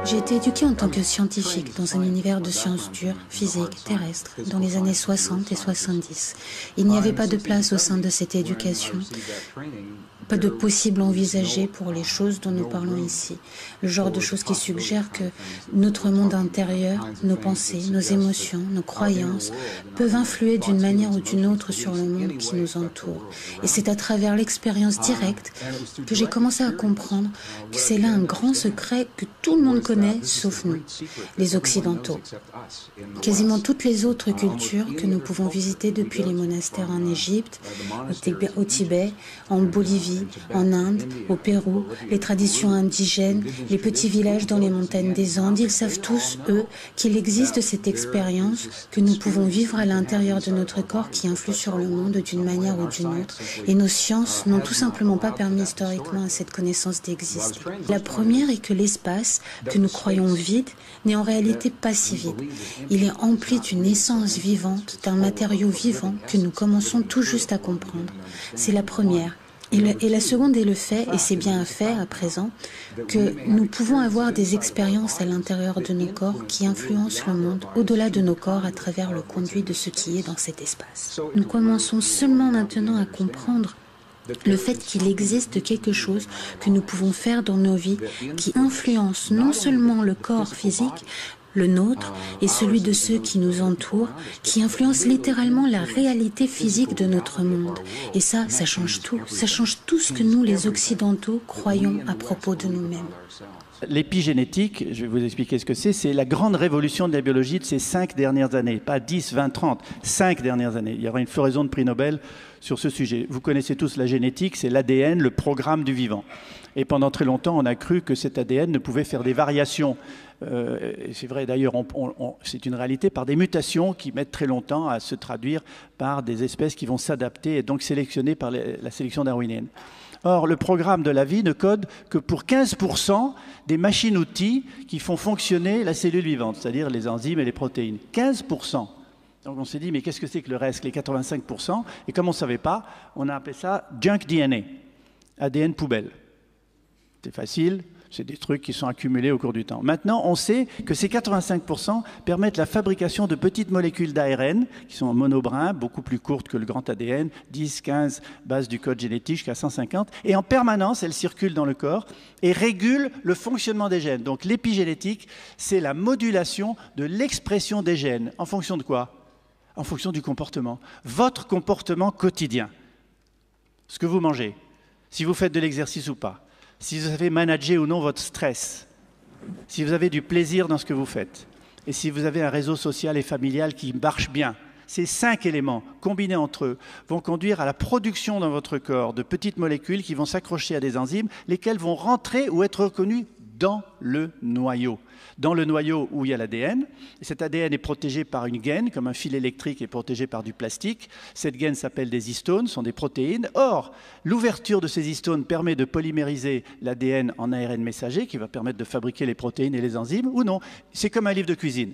J'ai été éduquée en tant que scientifique dans un univers de sciences dures, physiques, terrestres, dans les années 60 et 70. Il n'y avait pas de place au sein de cette éducation, pas de possible envisagé pour les choses dont nous parlons ici. Le genre de choses qui suggèrent que notre monde intérieur, nos pensées, nos émotions, nos croyances peuvent influer d'une manière ou d'une autre sur le monde qui nous entoure. Et c'est à travers l'expérience directe que j'ai commencé à comprendre que c'est là un grand secret que tout le monde connaît, sauf nous, les Occidentaux. Quasiment toutes les autres cultures que nous pouvons visiter depuis les monastères en Égypte, au Tibet, en Bolivie, en Inde, au Pérou, les traditions indigènes, les petits villages dans les montagnes des Andes, ils savent tous, eux, qu'il existe cette expérience que nous pouvons vivre à l'intérieur de notre corps qui influe sur le monde d'une manière ou d'une autre. Et nos sciences n'ont tout simplement pas permis historiquement à cette connaissance d'exister. La première est que l'espace, que nous croyons vide, n'est en réalité pas si vide. Il est empli d'une essence vivante, d'un matériau vivant que nous commençons tout juste à comprendre. C'est la première. Et la seconde est le fait, et c'est bien un fait à présent, que nous pouvons avoir des expériences à l'intérieur de nos corps qui influencent le monde au-delà de nos corps à travers le conduit de ce qui est dans cet espace. Nous commençons seulement maintenant à comprendre le fait qu'il existe quelque chose que nous pouvons faire dans nos vies qui influence non seulement le corps physique, le nôtre et celui de ceux qui nous entourent, qui influence littéralement la réalité physique de notre monde. Et ça change tout. Ça change tout ce que nous, les Occidentaux, croyons à propos de nous-mêmes. L'épigénétique, je vais vous expliquer ce que c'est la grande révolution de la biologie de ces 5 dernières années, pas 10, 20, 30, 5 dernières années. Il y aura une floraison de prix Nobel sur ce sujet. Vous connaissez tous la génétique, c'est l'ADN, le programme du vivant. Et pendant très longtemps, on a cru que cet ADN ne pouvait faire des variations. C'est vrai d'ailleurs, c'est une réalité, par des mutations qui mettent très longtemps à se traduire par des espèces qui vont s'adapter et donc sélectionnées par la sélection darwinienne. Or, le programme de la vie ne code que pour 15% des machines-outils qui font fonctionner la cellule vivante, c'est-à-dire les enzymes et les protéines. 15%. Donc on s'est dit, mais qu'est-ce que c'est que le reste, les 85%? Et comme on ne savait pas, on a appelé ça junk DNA, ADN poubelle. C'est facile, c'est des trucs qui sont accumulés au cours du temps. Maintenant, on sait que ces 85% permettent la fabrication de petites molécules d'ARN qui sont en monobrins, beaucoup plus courtes que le grand ADN, 10, 15 bases du code génétique jusqu'à 150. Et en permanence, elles circulent dans le corps et régulent le fonctionnement des gènes. Donc l'épigénétique, c'est la modulation de l'expression des gènes. En fonction de quoi? En fonction du comportement. Votre comportement quotidien. Ce que vous mangez, si vous faites de l'exercice ou pas. Si vous savez manager ou non votre stress, si vous avez du plaisir dans ce que vous faites, et si vous avez un réseau social et familial qui marche bien, ces 5 éléments, combinés entre eux, vont conduire à la production dans votre corps de petites molécules qui vont s'accrocher à des enzymes, lesquelles vont rentrer ou être reconnues dans le noyau. Dans le noyau où il y a l'ADN. Cet ADN est protégé par une gaine, comme un fil électrique est protégé par du plastique. Cette gaine s'appelle des histones, sont des protéines. Or, l'ouverture de ces histones permet de polymériser l'ADN en ARN messager, qui va permettre de fabriquer les protéines et les enzymes, ou non. C'est comme un livre de cuisine.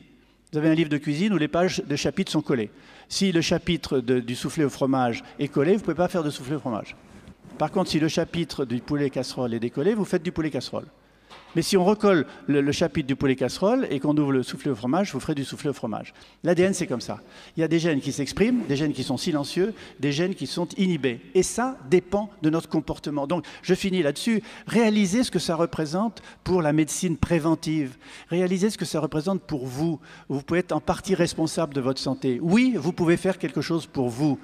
Vous avez un livre de cuisine où les pages de chapitres sont collées. Si le chapitre du soufflé au fromage est collé, vous ne pouvez pas faire de soufflé au fromage. Par contre, si le chapitre du poulet casserole est décollé, vous faites du poulet casserole. Mais si on recolle le chapitre du poulet casserole et qu'on ouvre le soufflé au fromage, vous ferez du soufflé au fromage. L'ADN, c'est comme ça. Il y a des gènes qui s'expriment, des gènes qui sont silencieux, des gènes qui sont inhibés. Et ça dépend de notre comportement. Donc, je finis là-dessus. Réalisez ce que ça représente pour la médecine préventive. Réalisez ce que ça représente pour vous. Vous pouvez être en partie responsable de votre santé. Oui, vous pouvez faire quelque chose pour vous.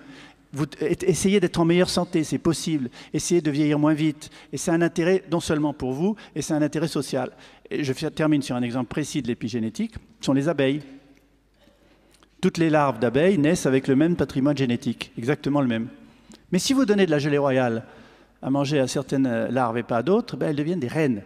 Essayez d'être en meilleure santé, c'est possible. Essayez de vieillir moins vite. Et c'est un intérêt non seulement pour vous, et c'est un intérêt social. Et je termine sur un exemple précis de l'épigénétique, ce sont les abeilles. Toutes les larves d'abeilles naissent avec le même patrimoine génétique, exactement le même. Mais si vous donnez de la gelée royale à manger à certaines larves et pas à d'autres, elles deviennent des reines.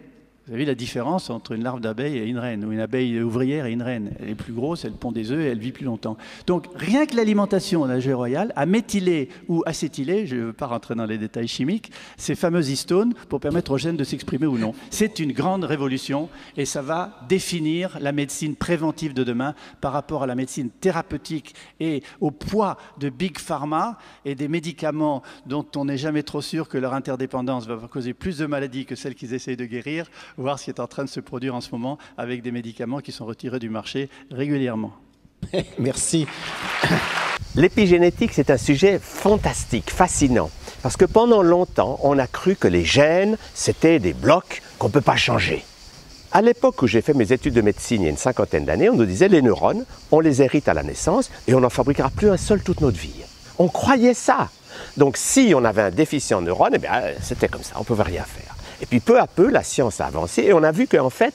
Vous avez la différence entre une larve d'abeille et une reine, ou une abeille ouvrière et une reine. Elle est plus grosse, elle pond des œufs et elle vit plus longtemps. Donc rien que l'alimentation de la gelée royale a méthylé ou acétylé, je ne veux pas rentrer dans les détails chimiques, ces fameuses histones pour permettre aux gènes de s'exprimer ou non. C'est une grande révolution et ça va définir la médecine préventive de demain par rapport à la médecine thérapeutique et au poids de Big Pharma et des médicaments dont on n'est jamais trop sûr que leur interdépendance va causer plus de maladies que celles qu'ils essayent de guérir, voir ce qui est en train de se produire en ce moment avec des médicaments qui sont retirés du marché régulièrement. Merci. L'épigénétique, c'est un sujet fantastique, fascinant. Parce que pendant longtemps, on a cru que les gènes, c'était des blocs qu'on ne peut pas changer. À l'époque où j'ai fait mes études de médecine, il y a une cinquantaine d'années, on nous disait les neurones, on les hérite à la naissance et on n'en fabriquera plus un seul toute notre vie. On croyait ça. Donc si on avait un déficient neurone, eh bien, c'était comme ça, on ne pouvait rien faire. Et puis peu à peu, la science a avancé et on a vu qu'en fait,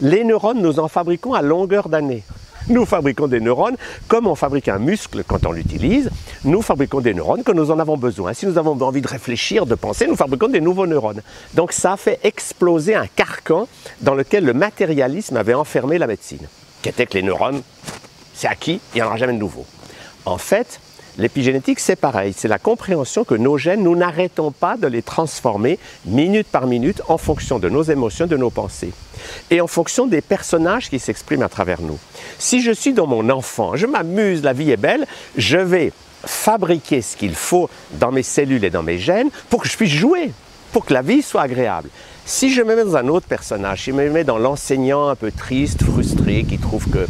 les neurones, nous en fabriquons à longueur d'année. Nous fabriquons des neurones comme on fabrique un muscle quand on l'utilise. Nous fabriquons des neurones quand nous en avons besoin. Si nous avons envie de réfléchir, de penser, nous fabriquons des nouveaux neurones. Donc ça a fait exploser un carcan dans lequel le matérialisme avait enfermé la médecine, qui était que les neurones, c'est acquis, il n'y en aura jamais de nouveau. En fait, l'épigénétique, c'est pareil. C'est la compréhension que nos gènes, nous n'arrêtons pas de les transformer minute par minute en fonction de nos émotions, de nos pensées. Et en fonction des personnages qui s'expriment à travers nous. Si je suis dans mon enfant, je m'amuse, la vie est belle, je vais fabriquer ce qu'il faut dans mes cellules et dans mes gènes pour que je puisse jouer, pour que la vie soit agréable. Si je me mets dans un autre personnage, si je me mets dans l'enseignant un peu triste, frustré, qui trouve que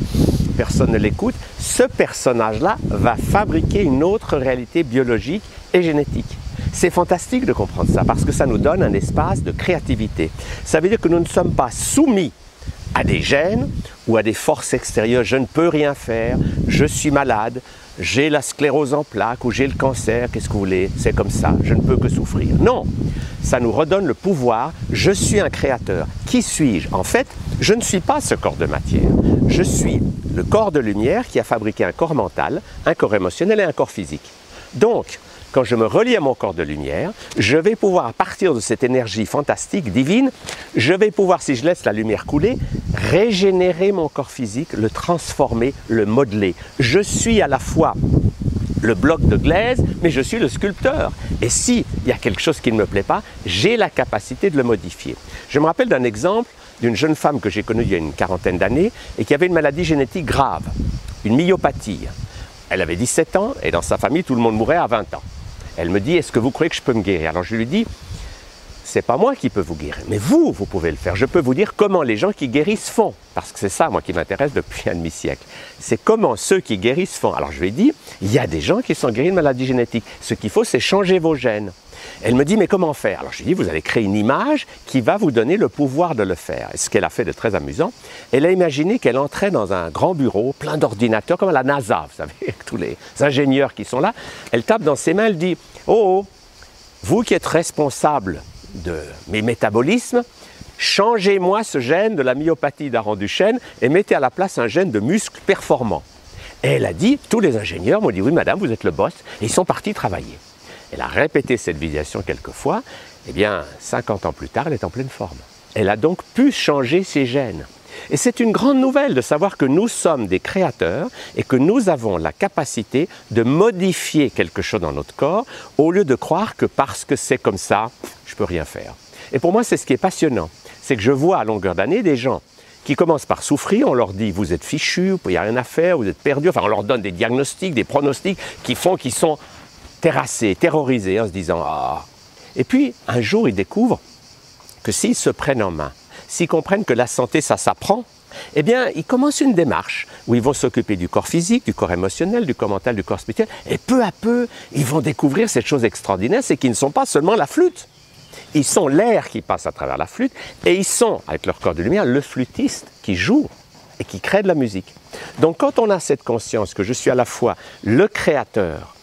personne ne l'écoute, ce personnage-là va fabriquer une autre réalité biologique et génétique. C'est fantastique de comprendre ça parce que ça nous donne un espace de créativité. Ça veut dire que nous ne sommes pas soumis à des gènes ou à des forces extérieures. Je ne peux rien faire, je suis malade, j'ai la sclérose en plaques ou j'ai le cancer, qu'est-ce que vous voulez, c'est comme ça, je ne peux que souffrir. Non, ça nous redonne le pouvoir, je suis un créateur. Qui suis-je? En fait, je ne suis pas ce corps de matière. Je suis le corps de lumière qui a fabriqué un corps mental, un corps émotionnel et un corps physique. Donc, quand je me relie à mon corps de lumière, je vais pouvoir, à partir de cette énergie fantastique, divine, je vais pouvoir, si je laisse la lumière couler, régénérer mon corps physique, le transformer, le modeler. Je suis à la fois le bloc de glaise, mais je suis le sculpteur. Et s'il y a quelque chose qui ne me plaît pas, j'ai la capacité de le modifier. Je me rappelle d'un exemple d'une jeune femme que j'ai connue il y a une quarantaine d'années et qui avait une maladie génétique grave, une myopathie. Elle avait 17 ans et dans sa famille, tout le monde mourait à 20 ans. Elle me dit, est-ce que vous croyez que je peux me guérir? Alors je lui dis, c'est pas moi qui peux vous guérir, mais vous pouvez le faire. Je peux vous dire comment les gens qui guérissent font, parce que c'est ça, moi, qui m'intéresse depuis un demi-siècle. C'est comment ceux qui guérissent font. Alors je lui ai dit, il y a des gens qui sont guéris de maladies génétiques. Ce qu'il faut, c'est changer vos gènes. Elle me dit, mais comment faire? Alors je lui ai dit, vous allez créer une image qui va vous donner le pouvoir de le faire. Et ce qu'elle a fait de très amusant, elle a imaginé qu'elle entrait dans un grand bureau, plein d'ordinateurs, comme à la NASA, vous savez, avec tous les ingénieurs qui sont là. Elle tape dans ses mains, elle dit, oh, vous qui êtes responsable de mes métabolismes, changez-moi ce gène de la myopathie d'Aron-Duchenne et mettez à la place un gène de muscle performant. Et elle a dit, tous les ingénieurs m'ont dit, oui madame, vous êtes le boss, et ils sont partis travailler. Elle a répété cette visualisation quelques fois, et bien 50 ans plus tard, elle est en pleine forme. Elle a donc pu changer ses gènes. Et c'est une grande nouvelle de savoir que nous sommes des créateurs et que nous avons la capacité de modifier quelque chose dans notre corps au lieu de croire que parce que c'est comme ça, je ne peux rien faire. Et pour moi, c'est ce qui est passionnant. C'est que je vois à longueur d'année des gens qui commencent par souffrir, on leur dit vous êtes fichus, il n'y a rien à faire, vous êtes perdus, enfin on leur donne des diagnostics, des pronostics qui font qu'ils sont terrassés, terrorisés en se disant ah. Et puis un jour ils découvrent que s'ils se prennent en main, s'ils comprennent que la santé ça s'apprend, eh bien ils commencent une démarche où ils vont s'occuper du corps physique, du corps émotionnel, du corps mental, du corps spirituel, et peu à peu ils vont découvrir cette chose extraordinaire, c'est qu'ils ne sont pas seulement la flûte. Ils sont l'air qui passe à travers la flûte et ils sont, avec leur corps de lumière, le flûtiste qui joue et qui crée de la musique. Donc quand on a cette conscience que je suis à la fois le créateur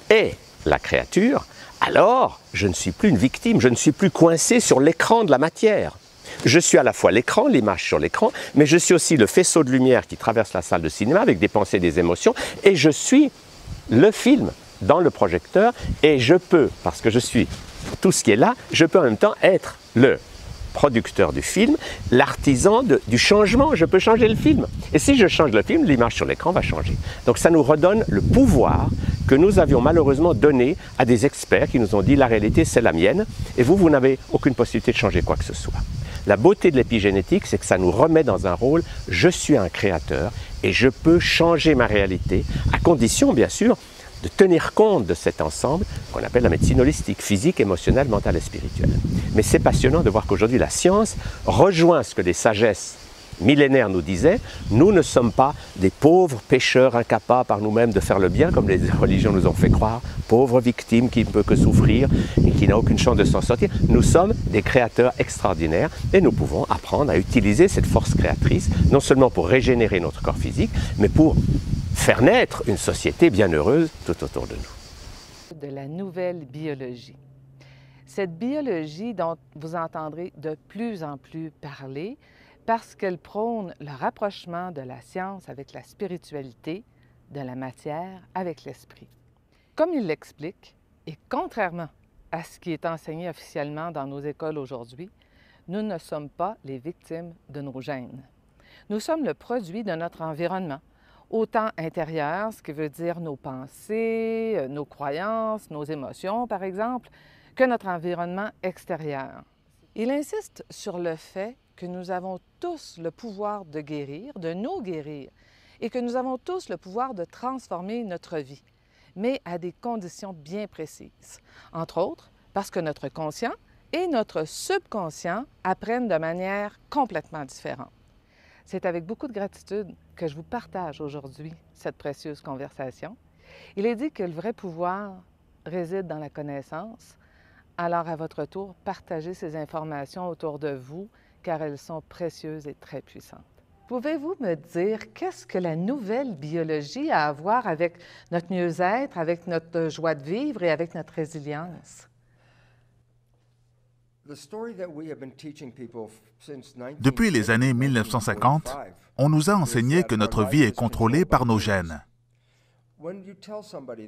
et la créature, alors je ne suis plus une victime, je ne suis plus coincé sur l'écran de la matière. Je suis à la fois l'écran, l'image sur l'écran, mais je suis aussi le faisceau de lumière qui traverse la salle de cinéma avec des pensées, des émotions, et je suis le film dans le projecteur, et je peux, parce que je suis tout ce qui est là, je peux en même temps être le producteur du film, l'artisan du changement, je peux changer le film. Et si je change le film, l'image sur l'écran va changer. Donc ça nous redonne le pouvoir que nous avions malheureusement donné à des experts qui nous ont dit la réalité c'est la mienne, et vous n'avez aucune possibilité de changer quoi que ce soit. La beauté de l'épigénétique, c'est que ça nous remet dans un rôle, je suis un créateur et je peux changer ma réalité, à condition bien sûr de tenir compte de cet ensemble qu'on appelle la médecine holistique, physique, émotionnelle, mentale et spirituelle. Mais c'est passionnant de voir qu'aujourd'hui la science rejoint ce que les sagesses millénaires nous disaient. Nous ne sommes pas des pauvres pécheurs incapables par nous-mêmes de faire le bien, comme les religions nous ont fait croire, pauvres victimes qui ne peuvent que souffrir et qui n'ont aucune chance de s'en sortir. Nous sommes des créateurs extraordinaires et nous pouvons apprendre à utiliser cette force créatrice, non seulement pour régénérer notre corps physique, mais pour faire naître une société bien heureuse tout autour de nous. De la nouvelle biologie. Cette biologie dont vous entendrez de plus en plus parler parce qu'elle prône le rapprochement de la science avec la spiritualité, de la matière avec l'esprit. Comme il l'explique, et contrairement à ce qui est enseigné officiellement dans nos écoles aujourd'hui, nous ne sommes pas les victimes de nos gènes. Nous sommes le produit de notre environnement, autant intérieur, ce qui veut dire nos pensées, nos croyances, nos émotions, par exemple, que notre environnement extérieur. Il insiste sur le fait que nous avons tous le pouvoir de guérir, de nous guérir, et que nous avons tous le pouvoir de transformer notre vie, mais à des conditions bien précises. Entre autres, parce que notre conscient et notre subconscient apprennent de manière complètement différente. C'est avec beaucoup de gratitude que je vous partage aujourd'hui cette précieuse conversation. Il est dit que le vrai pouvoir réside dans la connaissance. Alors, à votre tour, partagez ces informations autour de vous, car elles sont précieuses et très puissantes. Pouvez-vous me dire qu'est-ce que la nouvelle biologie a à voir avec notre mieux-être, avec notre joie de vivre et avec notre résilience? Depuis les années 1950, on nous a enseigné que notre vie est contrôlée par nos gènes.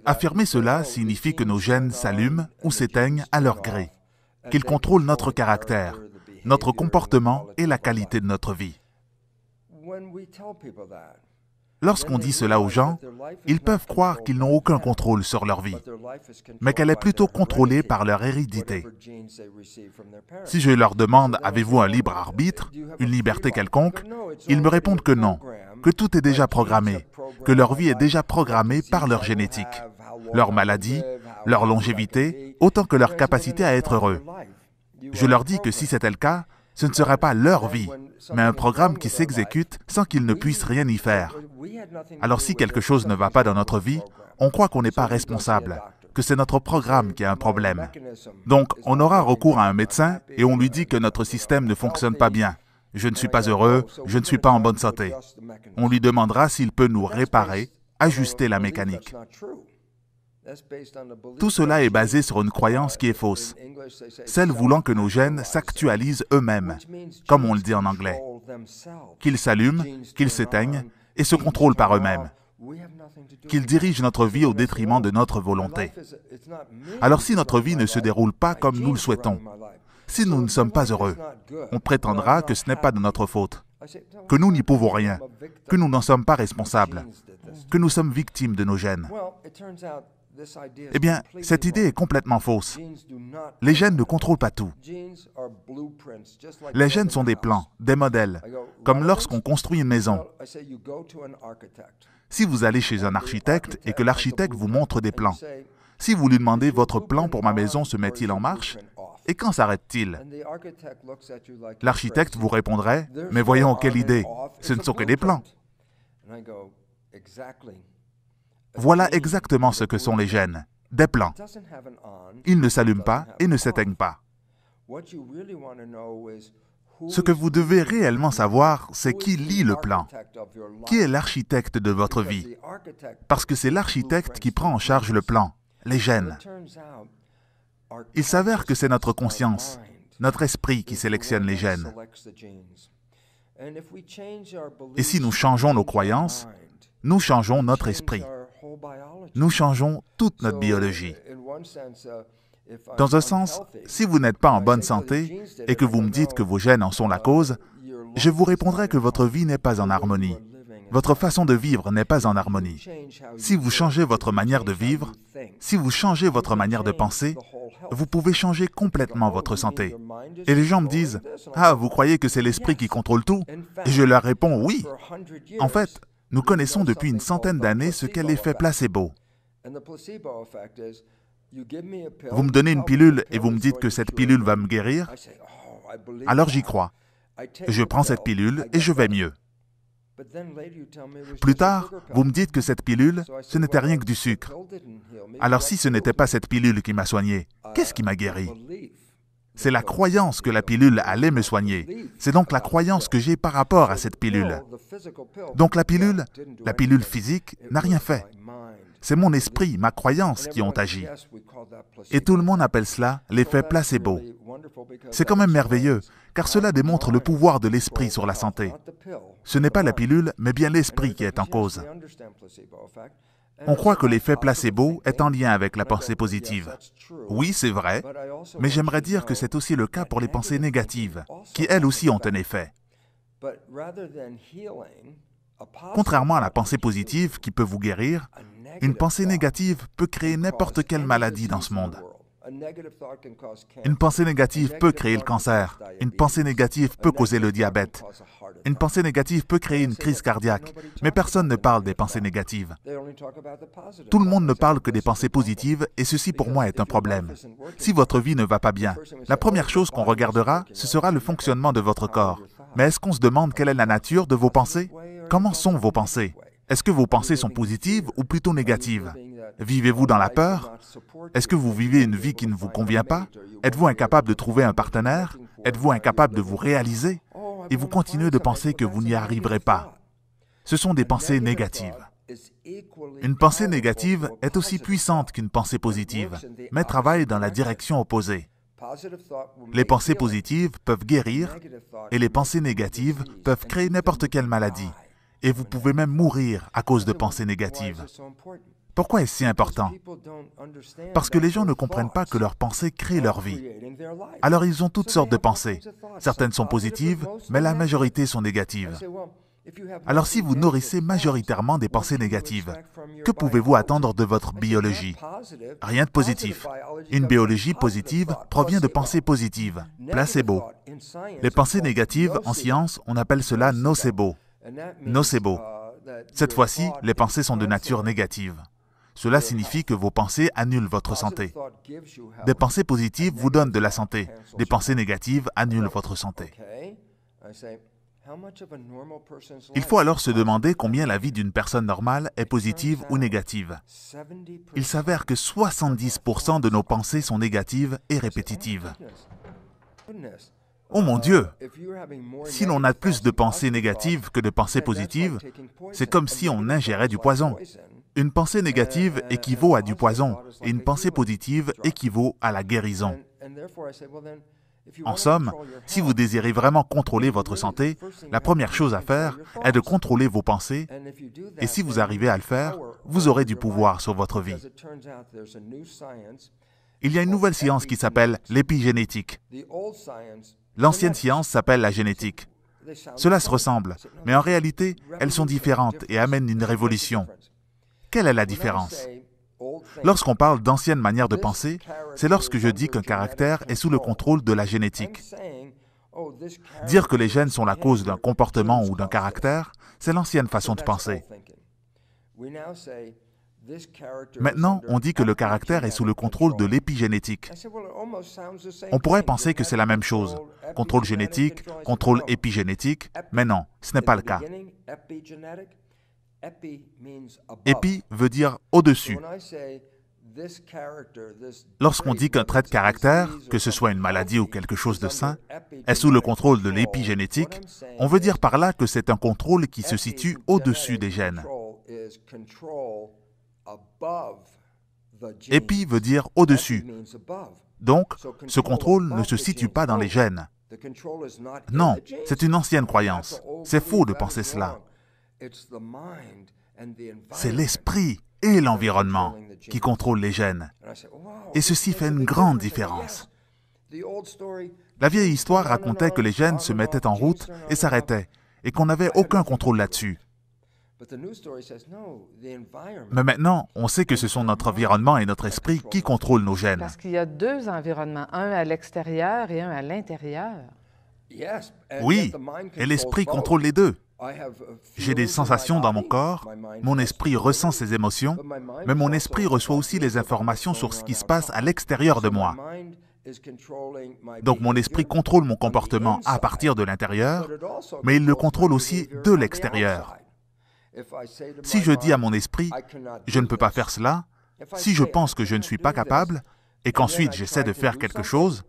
Affirmer cela signifie que nos gènes s'allument ou s'éteignent à leur gré, qu'ils contrôlent notre caractère, notre comportement et la qualité de notre vie. Lorsqu'on dit cela aux gens, ils peuvent croire qu'ils n'ont aucun contrôle sur leur vie, mais qu'elle est plutôt contrôlée par leur hérédité. Si je leur demande « Avez-vous un libre arbitre, une liberté quelconque ?», ils me répondent que non, que tout est déjà programmé, que leur vie est déjà programmée par leur génétique, leur maladie, leur longévité, autant que leur capacité à être heureux. Je leur dis que si c'était le cas, ce ne serait pas leur vie, mais un programme qui s'exécute sans qu'ils ne puissent rien y faire. Alors si quelque chose ne va pas dans notre vie, on croit qu'on n'est pas responsable, que c'est notre programme qui a un problème. Donc on aura recours à un médecin et on lui dit que notre système ne fonctionne pas bien. Je ne suis pas heureux, je ne suis pas en bonne santé. On lui demandera s'il peut nous réparer, ajuster la mécanique. Tout cela est basé sur une croyance qui est fausse, celle voulant que nos gènes s'actualisent eux-mêmes, comme on le dit en anglais, qu'ils s'allument, qu'ils s'éteignent et se contrôlent par eux-mêmes, qu'ils dirigent notre vie au détriment de notre volonté. Alors si notre vie ne se déroule pas comme nous le souhaitons, si nous ne sommes pas heureux, on prétendra que ce n'est pas de notre faute, que nous n'y pouvons rien, que nous n'en sommes pas responsables, que nous sommes victimes de nos gènes. Eh bien, cette idée est complètement fausse. Les gènes ne contrôlent pas tout. Les gènes sont des plans, des modèles, comme lorsqu'on construit une maison. Si vous allez chez un architecte et que l'architecte vous montre des plans, si vous lui demandez « Votre plan pour ma maison se met-il en marche ?» et quand s'arrête-t-il? L'architecte vous répondrait « Mais voyons, quelle idée! Ce ne sont que des plans. » Voilà exactement ce que sont les gènes, des plans. Ils ne s'allument pas et ne s'éteignent pas. Ce que vous devez réellement savoir, c'est qui lit le plan. Qui est l'architecte de votre vie? Parce que c'est l'architecte qui prend en charge le plan, les gènes. Il s'avère que c'est notre conscience, notre esprit qui sélectionne les gènes. Et si nous changeons nos croyances, nous changeons notre esprit. Nous changeons toute notre biologie. Dans un sens, si vous n'êtes pas en bonne santé et que vous me dites que vos gènes en sont la cause, je vous répondrai que votre vie n'est pas en harmonie. Votre façon de vivre n'est pas en harmonie. Si vous changez votre manière de vivre, si vous changez votre manière de penser, vous pouvez changer complètement votre santé. Et les gens me disent « Ah, vous croyez que c'est l'esprit qui contrôle tout ?» Et je leur réponds « Oui ». En fait, nous connaissons depuis une centaine d'années ce qu'est l'effet placebo. Vous me donnez une pilule et vous me dites que cette pilule va me guérir, alors j'y crois. Je prends cette pilule et je vais mieux. Plus tard, vous me dites que cette pilule, ce n'était rien que du sucre. Alors si ce n'était pas cette pilule qui m'a soigné, qu'est-ce qui m'a guéri? C'est la croyance que la pilule allait me soigner. C'est donc la croyance que j'ai par rapport à cette pilule. Donc la pilule physique, n'a rien fait. C'est mon esprit, ma croyance qui ont agi. Et tout le monde appelle cela l'effet placebo. C'est quand même merveilleux, car cela démontre le pouvoir de l'esprit sur la santé. Ce n'est pas la pilule, mais bien l'esprit qui est en cause. On croit que l'effet placebo est en lien avec la pensée positive. Oui, c'est vrai, mais j'aimerais dire que c'est aussi le cas pour les pensées négatives, qui elles aussi ont un effet. Contrairement à la pensée positive qui peut vous guérir, une pensée négative peut créer n'importe quelle maladie dans ce monde. Une pensée négative peut créer le cancer. Une pensée négative peut causer le diabète. Une pensée négative peut créer une crise cardiaque. Mais personne ne parle des pensées négatives. Tout le monde ne parle que des pensées positives et ceci pour moi est un problème. Si votre vie ne va pas bien, la première chose qu'on regardera, ce sera le fonctionnement de votre corps. Mais est-ce qu'on se demande quelle est la nature de vos pensées? Comment sont vos pensées? Est-ce que vos pensées sont positives ou plutôt négatives? Vivez-vous dans la peur? Est-ce que vous vivez une vie qui ne vous convient pas? Êtes-vous incapable de trouver un partenaire? Êtes-vous incapable de vous réaliser? Et vous continuez de penser que vous n'y arriverez pas. Ce sont des pensées négatives. Une pensée négative est aussi puissante qu'une pensée positive, mais travaille dans la direction opposée. Les pensées positives peuvent guérir et les pensées négatives peuvent créer n'importe quelle maladie. Et vous pouvez même mourir à cause de pensées négatives. Pourquoi est-ce si important? Parce que les gens ne comprennent pas que leurs pensées créent leur vie. Alors ils ont toutes sortes de pensées. Certaines sont positives, mais la majorité sont négatives. Alors si vous nourrissez majoritairement des pensées négatives, que pouvez-vous attendre de votre biologie? Rien de positif. Une biologie positive provient de pensées positives, placebo. Les pensées négatives, en science, on appelle cela nocebo. Nocebo. Cette fois-ci, les pensées sont de nature négative. Cela signifie que vos pensées annulent votre santé. Des pensées positives vous donnent de la santé. Des pensées négatives annulent votre santé. Il faut alors se demander combien la vie d'une personne normale est positive ou négative. Il s'avère que 70% de nos pensées sont négatives et répétitives. Oh mon Dieu! Si l'on a plus de pensées négatives que de pensées positives, c'est comme si on ingérait du poison. Une pensée négative équivaut à du poison et une pensée positive équivaut à la guérison. En somme, si vous désirez vraiment contrôler votre santé, la première chose à faire est de contrôler vos pensées et si vous arrivez à le faire, vous aurez du pouvoir sur votre vie. Il y a une nouvelle science qui s'appelle l'épigénétique. L'ancienne science s'appelle la génétique. Cela se ressemble, mais en réalité, elles sont différentes et amènent une révolution. Quelle est la différence? Lorsqu'on parle d'anciennes manières de penser, c'est lorsque je dis qu'un caractère est sous le contrôle de la génétique. Dire que les gènes sont la cause d'un comportement ou d'un caractère, c'est l'ancienne façon de penser. Maintenant, on dit que le caractère est sous le contrôle de l'épigénétique. On pourrait penser que c'est la même chose. Contrôle génétique, contrôle épigénétique, mais non, ce n'est pas le cas. Épi veut dire au-dessus. Lorsqu'on dit qu'un trait de caractère, que ce soit une maladie ou quelque chose de sain, est sous le contrôle de l'épigénétique, on veut dire par là que c'est un contrôle qui se situe au-dessus des gènes. Épi veut dire au-dessus. Donc, ce contrôle ne se situe pas dans les gènes. Non, c'est une ancienne croyance. C'est faux de penser cela. C'est l'esprit et l'environnement qui contrôlent les gènes. Et ceci fait une grande différence. La vieille histoire racontait que les gènes se mettaient en route et s'arrêtaient, et qu'on n'avait aucun contrôle là-dessus. Mais maintenant, on sait que ce sont notre environnement et notre esprit qui contrôlent nos gènes. Parce qu'il y a deux environnements, un à l'extérieur et un à l'intérieur. Oui, et l'esprit contrôle les deux. J'ai des sensations dans mon corps, mon esprit ressent ces émotions, mais mon esprit reçoit aussi les informations sur ce qui se passe à l'extérieur de moi. Donc mon esprit contrôle mon comportement à partir de l'intérieur, mais il le contrôle aussi de l'extérieur. Si je dis à mon esprit « je ne peux pas faire cela », si je pense que je ne suis pas capable, et qu'ensuite j'essaie de faire quelque chose,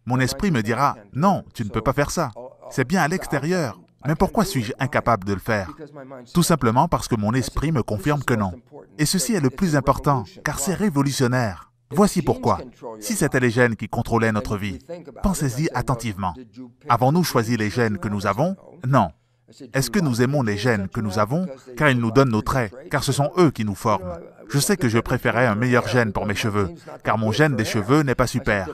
mon esprit me dira « non, tu ne peux pas faire ça, c'est bien à l'extérieur. » Mais pourquoi suis-je incapable de le faire? Tout simplement parce que mon esprit me confirme que non. Et ceci est le plus important, car c'est révolutionnaire. Voici pourquoi. Si c'était les gènes qui contrôlaient notre vie, pensez-y attentivement. Avons-nous choisi les gènes que nous avons? Non. Est-ce que nous aimons les gènes que nous avons, car ils nous donnent nos traits, car ce sont eux qui nous forment? Je sais que je préférais un meilleur gène pour mes cheveux, car mon gène des cheveux n'est pas super.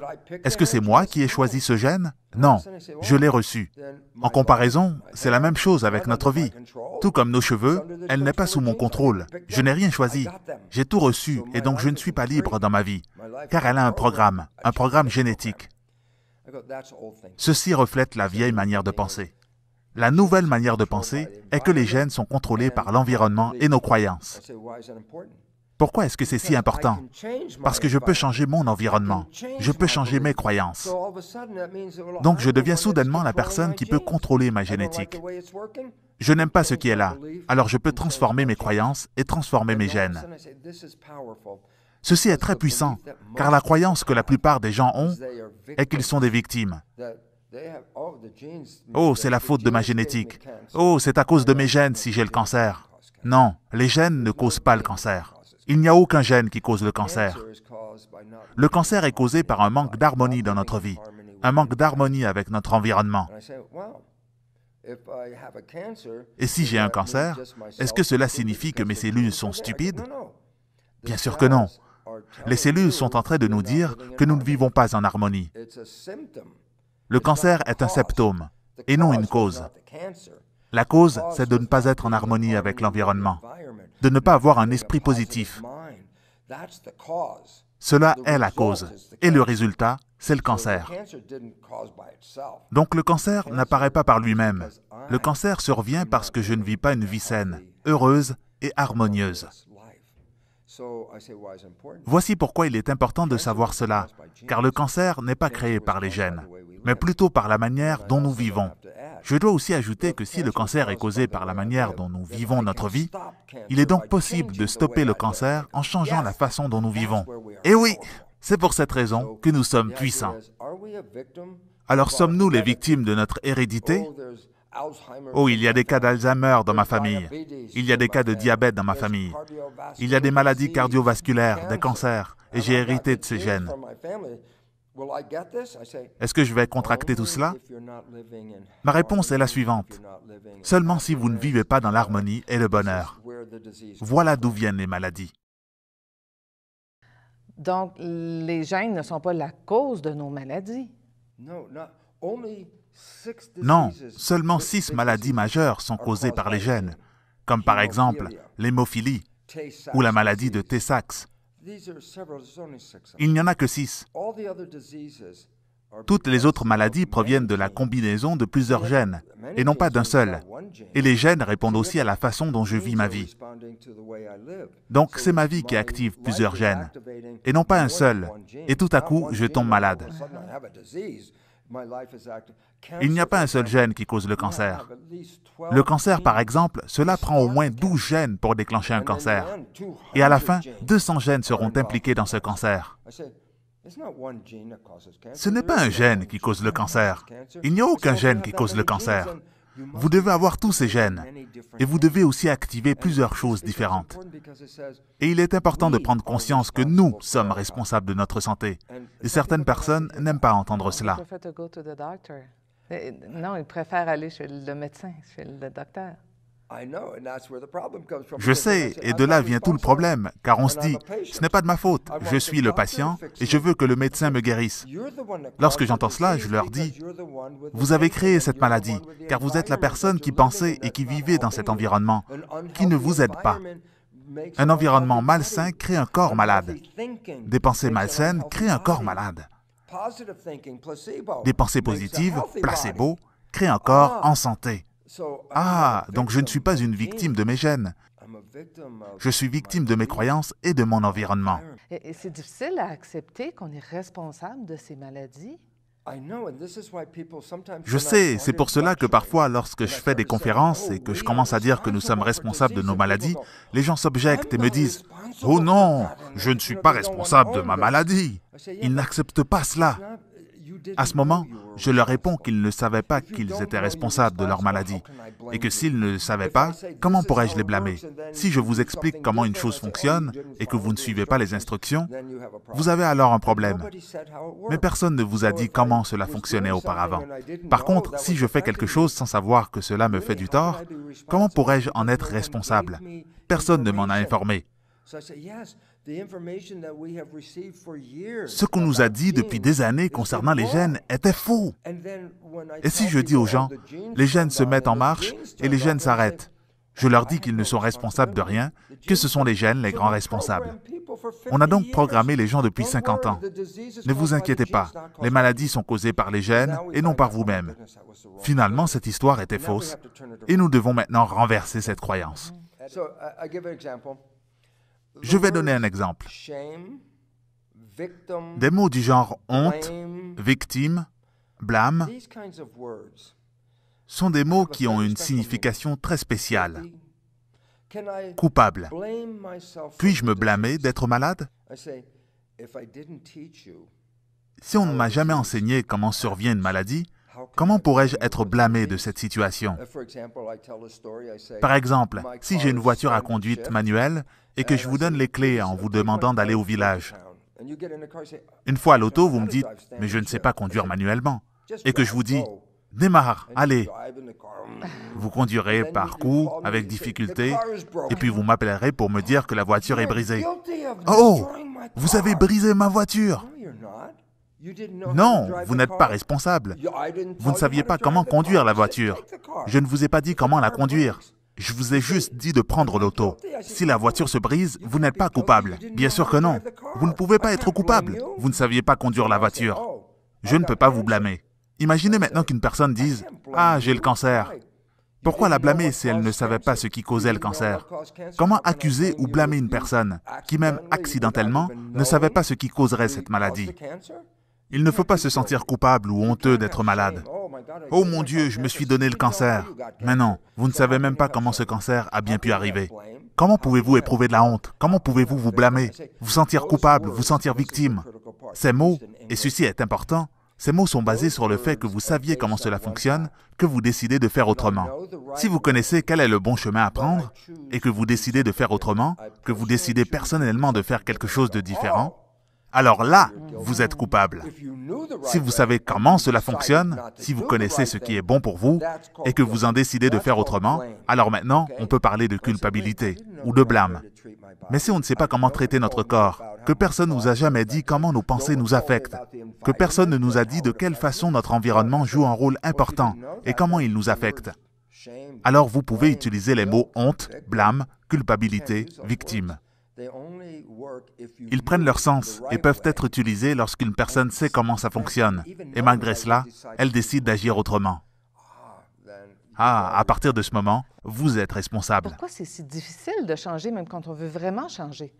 Est-ce que c'est moi qui ai choisi ce gène? Non, je l'ai reçu. En comparaison, c'est la même chose avec notre vie. Tout comme nos cheveux, elle n'est pas sous mon contrôle. Je n'ai rien choisi. J'ai tout reçu, et donc je ne suis pas libre dans ma vie, car elle a un programme génétique. Ceci reflète la vieille manière de penser. La nouvelle manière de penser est que les gènes sont contrôlés par l'environnement et nos croyances. Pourquoi est-ce que c'est si important? Parce que je peux changer mon environnement, je peux changer mes croyances. Donc je deviens soudainement la personne qui peut contrôler ma génétique. Je n'aime pas ce qui est là, alors je peux transformer mes croyances et transformer mes gènes. Ceci est très puissant, car la croyance que la plupart des gens ont est qu'ils sont des victimes. Oh, c'est la faute de ma génétique. Oh, c'est à cause de mes gènes si j'ai le cancer. Non, les gènes ne causent pas le cancer. Il n'y a aucun gène qui cause le cancer. Le cancer est causé par un manque d'harmonie dans notre vie, un manque d'harmonie avec notre environnement. Et si j'ai un cancer, est-ce que cela signifie que mes cellules sont stupides? Bien sûr que non. Les cellules sont en train de nous dire que nous ne vivons pas en harmonie. Le cancer est un symptôme, et non une cause. La cause, c'est de ne pas être en harmonie avec l'environnement, de ne pas avoir un esprit positif. Cela est la cause, et le résultat, c'est le cancer. Donc le cancer n'apparaît pas par lui-même. Le cancer survient parce que je ne vis pas une vie saine, heureuse et harmonieuse. Voici pourquoi il est important de savoir cela, car le cancer n'est pas créé par les gènes, mais plutôt par la manière dont nous vivons. Je dois aussi ajouter que si le cancer est causé par la manière dont nous vivons notre vie, il est donc possible de stopper le cancer en changeant la façon dont nous vivons. Et oui, c'est pour cette raison que nous sommes puissants. Alors sommes-nous les victimes de notre hérédité? Oh, il y a des cas d'Alzheimer dans ma famille. Il y a des cas de diabète dans ma famille. Il y a des maladies cardiovasculaires, des cancers, et j'ai hérité de ces gènes. Est-ce que je vais contracter tout cela? Ma réponse est la suivante. Seulement si vous ne vivez pas dans l'harmonie et le bonheur. Voilà d'où viennent les maladies. Donc, les gènes ne sont pas la cause de nos maladies. Non, seulement 6 maladies majeures sont causées par les gènes, comme par exemple l'hémophilie ou la maladie de Tay-Sachs. Il n'y en a que 6. Toutes les autres maladies proviennent de la combinaison de plusieurs gènes, et non pas d'un seul. Et les gènes répondent aussi à la façon dont je vis ma vie. Donc c'est ma vie qui active plusieurs gènes, et non pas un seul. Et tout à coup, je tombe malade. Il n'y a pas un seul gène qui cause le cancer. Le cancer, par exemple, cela prend au moins 12 gènes pour déclencher un cancer. Et à la fin, 200 gènes seront impliqués dans ce cancer. Ce n'est pas un gène qui cause le cancer. Il n'y a aucun gène qui cause le cancer. Vous devez avoir tous ces gènes. Et vous devez aussi activer plusieurs choses différentes. Et il est important de prendre conscience que nous sommes responsables de notre santé. Et certaines personnes n'aiment pas entendre cela. Non, ils préfèrent aller chez le médecin, chez le docteur. Je sais, et de là vient tout le problème, car on se dit, ce n'est pas de ma faute, je suis le patient et je veux que le médecin me guérisse. Lorsque j'entends cela, je leur dis, vous avez créé cette maladie, car vous êtes la personne qui pensait et qui vivait dans cet environnement, qui ne vous aide pas. Un environnement malsain crée un corps malade. Des pensées malsaines créent un corps malade. Des pensées positives, placebo, créent un corps en santé. Ah, donc je ne suis pas une victime de mes gènes. Je suis victime de mes croyances et de mon environnement. Et c'est difficile à accepter qu'on est responsable de ces maladies. Je sais, c'est pour cela que parfois, lorsque je fais des conférences et que je commence à dire que nous sommes responsables de nos maladies, les gens s'objectent et me disent « Oh non, je ne suis pas responsable de ma maladie ». Ils n'acceptent pas cela. À ce moment, je leur réponds qu'ils ne savaient pas qu'ils étaient responsables de leur maladie et que s'ils ne le savaient pas, comment pourrais-je les blâmer? Si je vous explique comment une chose fonctionne et que vous ne suivez pas les instructions, vous avez alors un problème. Mais personne ne vous a dit comment cela fonctionnait auparavant. Par contre, si je fais quelque chose sans savoir que cela me fait du tort, comment pourrais-je en être responsable? Personne ne m'en a informé. Ce qu'on nous a dit depuis des années concernant les gènes était faux. Et si je dis aux gens, les gènes se mettent en marche et les gènes s'arrêtent, je leur dis qu'ils ne sont responsables de rien, que ce sont les gènes les grands responsables. On a donc programmé les gens depuis 50 ans. Ne vous inquiétez pas, les maladies sont causées par les gènes et non par vous-même. Finalement, cette histoire était fausse et nous devons maintenant renverser cette croyance. Je vais donner un exemple. Des mots du genre honte, victime, blâme sont des mots qui ont une signification très spéciale. Coupable. Puis-je me blâmer d'être malade? Si on ne m'a jamais enseigné comment survient une maladie, comment pourrais-je être blâmé de cette situation? Par exemple, si j'ai une voiture à conduite manuelle et que je vous donne les clés en vous demandant d'aller au village. Une fois à l'auto, vous me dites « mais je ne sais pas conduire manuellement » et que je vous dis « démarre, allez ». Vous conduirez par coups, avec difficulté, et puis vous m'appellerez pour me dire que la voiture est brisée. « Oh, vous avez brisé ma voiture !» Non, vous n'êtes pas responsable. Vous ne saviez pas comment conduire la voiture. Je ne vous ai pas dit comment la conduire. Je vous ai juste dit de prendre l'auto. Si la voiture se brise, vous n'êtes pas coupable. Bien sûr que non. Vous ne pouvez pas être coupable. Vous ne saviez pas conduire la voiture. Je ne peux pas vous blâmer. Imaginez maintenant qu'une personne dise « Ah, j'ai le cancer ». Pourquoi la blâmer si elle ne savait pas ce qui causait le cancer? Comment accuser ou blâmer une personne qui, même accidentellement, ne savait pas ce qui causerait cette maladie? Il ne faut pas se sentir coupable ou honteux d'être malade. « Oh mon Dieu, je me suis donné le cancer !» Mais non, vous ne savez même pas comment ce cancer a bien pu arriver. Comment pouvez-vous éprouver de la honte? Comment pouvez-vous vous blâmer? Vous sentir coupable, vous sentir victime? Ces mots, et ceci est important, ces mots sont basés sur le fait que vous saviez comment cela fonctionne, que vous décidez de faire autrement. Si vous connaissez quel est le bon chemin à prendre, et que vous décidez de faire autrement, que vous décidez personnellement de faire quelque chose de différent, alors là, vous êtes coupable. Si vous savez comment cela fonctionne, si vous connaissez ce qui est bon pour vous, et que vous en décidez de faire autrement, alors maintenant, on peut parler de culpabilité ou de blâme. Mais si on ne sait pas comment traiter notre corps, que personne ne nous a jamais dit comment nos pensées nous affectent, que personne ne nous a dit de quelle façon notre environnement joue un rôle important et comment il nous affecte, alors vous pouvez utiliser les mots honte, blâme, culpabilité, victime. Ils prennent leur sens et peuvent être utilisés lorsqu'une personne sait comment ça fonctionne. Et malgré cela, elle décide d'agir autrement. Ah, à partir de ce moment, vous êtes responsable. Pourquoi c'est si difficile de changer même quand on veut vraiment changer?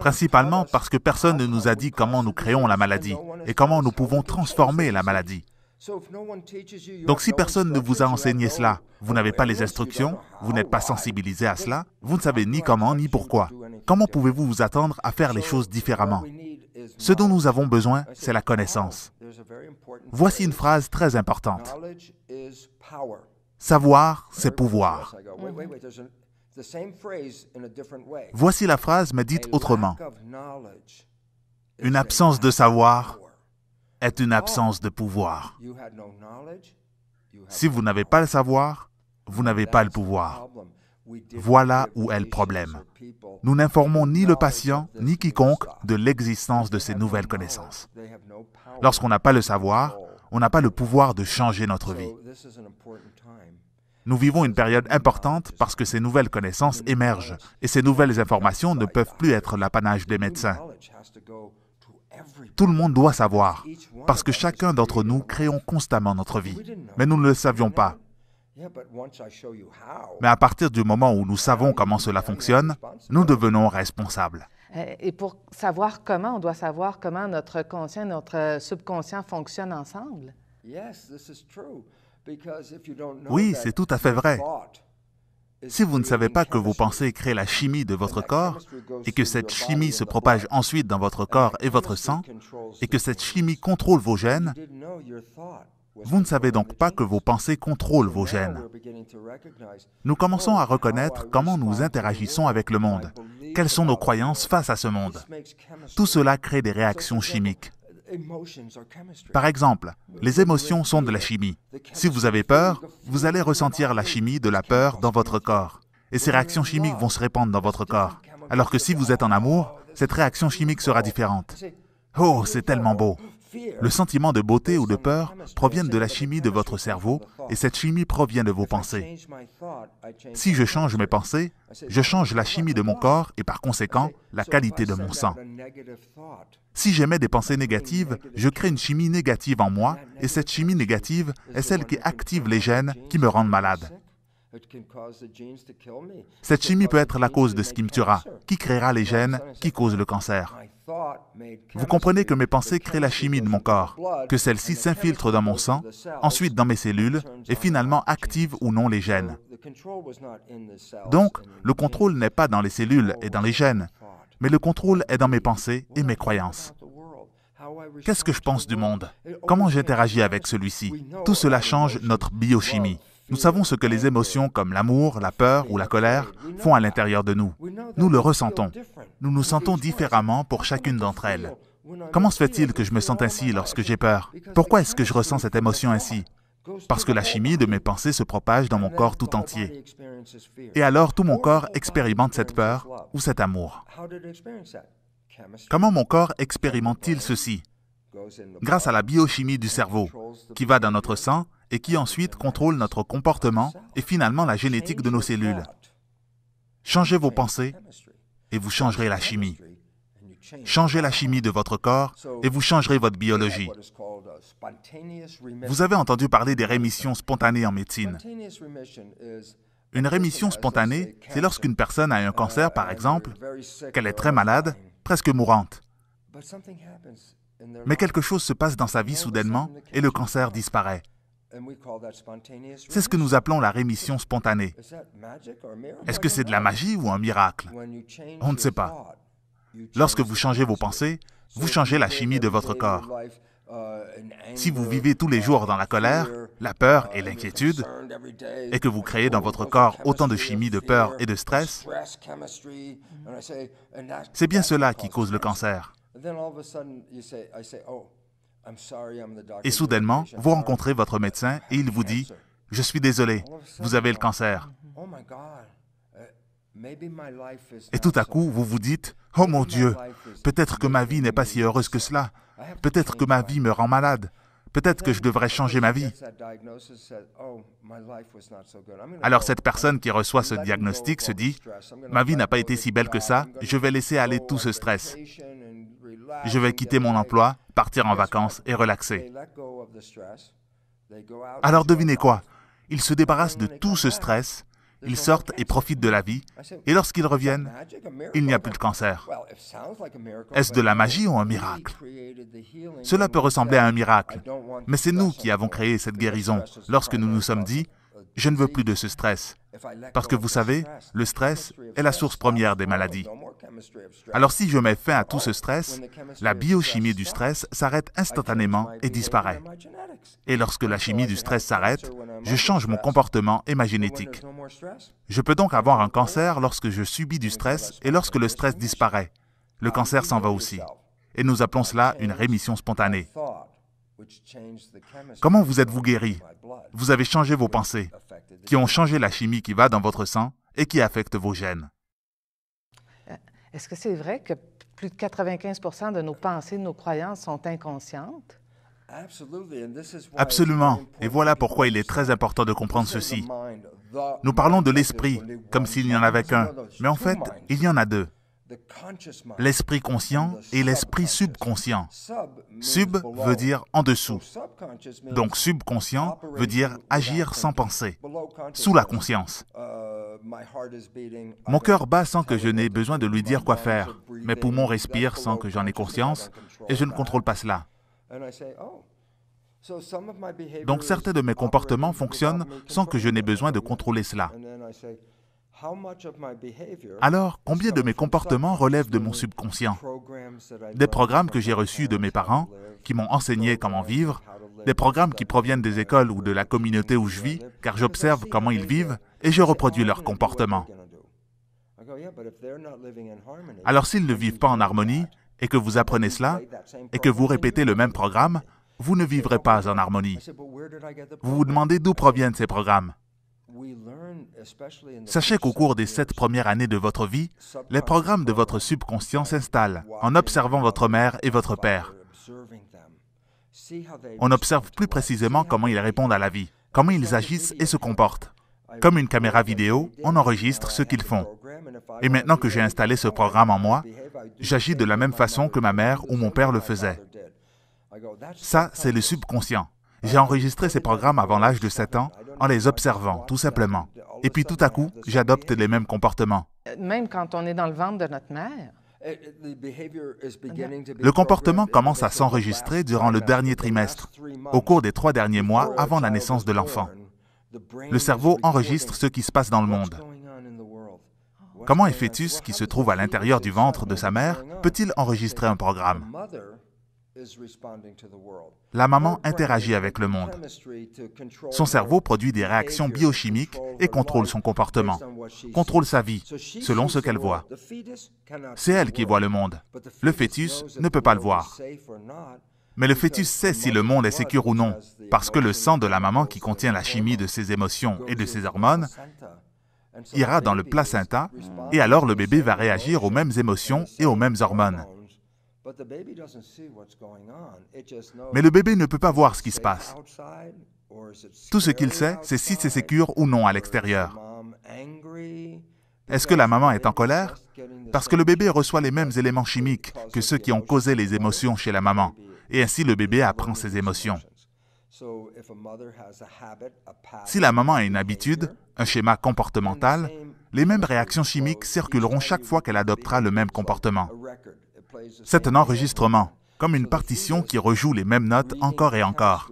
Principalement parce que personne ne nous a dit comment nous créons la maladie et comment nous pouvons transformer la maladie. Donc si personne ne vous a enseigné cela, vous n'avez pas les instructions, vous n'êtes pas sensibilisé à cela, vous ne savez ni comment ni pourquoi. Comment pouvez-vous vous attendre à faire les choses différemment? Ce dont nous avons besoin, c'est la connaissance. Voici une phrase très importante. Savoir, c'est pouvoir. Voici la phrase, mais dite autrement. Une absence de savoir est une absence de pouvoir. Si vous n'avez pas le savoir, vous n'avez pas le pouvoir. Voilà où est le problème. Nous n'informons ni le patient, ni quiconque de l'existence de ces nouvelles connaissances. Lorsqu'on n'a pas le savoir, on n'a pas le pouvoir de changer notre vie. Nous vivons une période importante parce que ces nouvelles connaissances émergent et ces nouvelles informations ne peuvent plus être l'apanage des médecins. Tout le monde doit savoir, parce que chacun d'entre nous créons constamment notre vie. Mais nous ne le savions pas. Mais à partir du moment où nous savons comment cela fonctionne, nous devenons responsables. Et pour savoir comment, on doit savoir comment notre conscient et notre subconscient fonctionnent ensemble. Oui, c'est tout à fait vrai. Si vous ne savez pas que vos pensées créent la chimie de votre corps et que cette chimie se propage ensuite dans votre corps et votre sang et que cette chimie contrôle vos gènes, vous ne savez donc pas que vos pensées contrôlent vos gènes. Nous commençons à reconnaître comment nous interagissons avec le monde, quelles sont nos croyances face à ce monde. Tout cela crée des réactions chimiques. Par exemple, les émotions sont de la chimie. Si vous avez peur, vous allez ressentir la chimie de la peur dans votre corps. Et ces réactions chimiques vont se répandre dans votre corps. Alors que si vous êtes en amour, cette réaction chimique sera différente. Oh, c'est tellement beau! Le sentiment de beauté ou de peur proviennent de la chimie de votre cerveau et cette chimie provient de vos pensées. Si je change mes pensées, je change la chimie de mon corps et par conséquent, la qualité de mon sang. Si j'émets des pensées négatives, je crée une chimie négative en moi et cette chimie négative est celle qui active les gènes qui me rendent malade. Cette chimie peut être la cause de ce qui me tuera, qui créera les gènes qui causent le cancer. Vous comprenez que mes pensées créent la chimie de mon corps, que celle-ci s'infiltre dans mon sang, ensuite dans mes cellules, et finalement active ou non les gènes. Donc, le contrôle n'est pas dans les cellules et dans les gènes, mais le contrôle est dans mes pensées et mes croyances. Qu'est-ce que je pense du monde? Comment j'interagis avec celui-ci? Tout cela change notre biochimie. Nous savons ce que les émotions comme l'amour, la peur ou la colère font à l'intérieur de nous. Nous le ressentons. Nous nous sentons différemment pour chacune d'entre elles. Comment se fait-il que je me sente ainsi lorsque j'ai peur? Pourquoi est-ce que je ressens cette émotion ainsi? Parce que la chimie de mes pensées se propage dans mon corps tout entier. Et alors tout mon corps expérimente cette peur ou cet amour. Comment mon corps expérimente-t-il ceci? Grâce à la biochimie du cerveau, qui va dans notre sang et qui ensuite contrôle notre comportement et finalement la génétique de nos cellules. Changez vos pensées et vous changerez la chimie. Changez la chimie de votre corps et vous changerez votre biologie. Vous avez entendu parler des rémissions spontanées en médecine. Une rémission spontanée, c'est lorsqu'une personne a un cancer, par exemple, qu'elle est très malade, presque mourante. Mais quelque chose se passe dans sa vie soudainement et le cancer disparaît. C'est ce que nous appelons la rémission spontanée. Est-ce que c'est de la magie ou un miracle? On ne sait pas. Lorsque vous changez vos pensées, vous changez la chimie de votre corps. Si vous vivez tous les jours dans la colère, la peur et l'inquiétude, et que vous créez dans votre corps autant de chimie de peur et de stress, c'est bien cela qui cause le cancer. Et soudainement, vous rencontrez votre médecin et il vous dit « Je suis désolé, vous avez le cancer. » Et tout à coup, vous vous dites « Oh mon Dieu, peut-être que ma vie n'est pas si heureuse que cela. Peut-être que ma vie me rend malade. Peut-être que je devrais changer ma vie. » Alors cette personne qui reçoit ce diagnostic se dit « Ma vie n'a pas été si belle que ça, je vais laisser aller tout ce stress. Je vais quitter mon emploi, partir en vacances et relaxer. » Alors devinez quoi? Ils se débarrassent de tout ce stress, ils sortent et profitent de la vie, et lorsqu'ils reviennent, il n'y a plus de cancer. Est-ce de la magie ou un miracle? Cela peut ressembler à un miracle, mais c'est nous qui avons créé cette guérison lorsque nous nous sommes dit « Je ne veux plus de ce stress. » Parce que vous savez, le stress est la source première des maladies. Alors si je mets fin à tout ce stress, la biochimie du stress s'arrête instantanément et disparaît. Et lorsque la chimie du stress s'arrête, je change mon comportement et ma génétique. Je peux donc avoir un cancer lorsque je subis du stress et lorsque le stress disparaît. Le cancer s'en va aussi. Et nous appelons cela une rémission spontanée. Comment vous êtes-vous guéri? Vous avez changé vos pensées, qui ont changé la chimie qui va dans votre sang et qui affecte vos gènes. Est-ce que c'est vrai que plus de 95% de nos pensées, de nos croyances sont inconscientes? Absolument. Et voilà pourquoi il est très important de comprendre ceci. Nous parlons de l'esprit, comme s'il n'y en avait qu'un, mais en fait, il y en a deux. l'esprit conscient et l'esprit subconscient. Sub veut dire en dessous. Donc subconscient veut dire agir sans penser, sous la conscience. Mon cœur bat sans que je n'ai besoin de lui dire quoi faire. Mes poumons respirent sans que j'en ai conscience et je ne contrôle pas cela. Donc certains de mes comportements fonctionnent sans que je n'ai besoin de contrôler cela. Alors, combien de mes comportements relèvent de mon subconscient? Des programmes que j'ai reçus de mes parents, qui m'ont enseigné comment vivre, des programmes qui proviennent des écoles ou de la communauté où je vis, car j'observe comment ils vivent et je reproduis leurs comportements. Alors s'ils ne vivent pas en harmonie, et que vous apprenez cela, et que vous répétez le même programme, vous ne vivrez pas en harmonie. Vous vous demandez d'où proviennent ces programmes. Sachez qu'au cours des 7 premières années de votre vie, les programmes de votre subconscient s'installent en observant votre mère et votre père. On observe plus précisément comment ils répondent à la vie, comment ils agissent et se comportent. Comme une caméra vidéo, on enregistre ce qu'ils font. Et maintenant que j'ai installé ce programme en moi, j'agis de la même façon que ma mère ou mon père le faisait. Ça, c'est le subconscient. J'ai enregistré ces programmes avant l'âge de 7 ans en les observant, tout simplement. Et puis tout à coup, j'adopte les mêmes comportements. Même quand on est dans le ventre de notre mère. Le comportement commence à s'enregistrer durant le dernier trimestre, au cours des 3 derniers mois avant la naissance de l'enfant. Le cerveau enregistre ce qui se passe dans le monde. Comment un fœtus qui se trouve à l'intérieur du ventre de sa mère peut-il enregistrer un programme? La maman interagit avec le monde. Son cerveau produit des réactions biochimiques et contrôle son comportement, contrôle sa vie, selon ce qu'elle voit. C'est elle qui voit le monde. Le fœtus ne peut pas le voir. Mais le fœtus sait si le monde est sécure ou non, parce que le sang de la maman qui contient la chimie de ses émotions et de ses hormones ira dans le placenta, et alors le bébé va réagir aux mêmes émotions et aux mêmes hormones. Mais le bébé ne peut pas voir ce qui se passe. Tout ce qu'il sait, c'est si c'est sécure ou non à l'extérieur. Est-ce que la maman est en colère? Parce que le bébé reçoit les mêmes éléments chimiques que ceux qui ont causé les émotions chez la maman, et ainsi le bébé apprend ses émotions. Si la maman a une habitude, un schéma comportemental, les mêmes réactions chimiques circuleront chaque fois qu'elle adoptera le même comportement. C'est un enregistrement, comme une partition qui rejoue les mêmes notes encore et encore.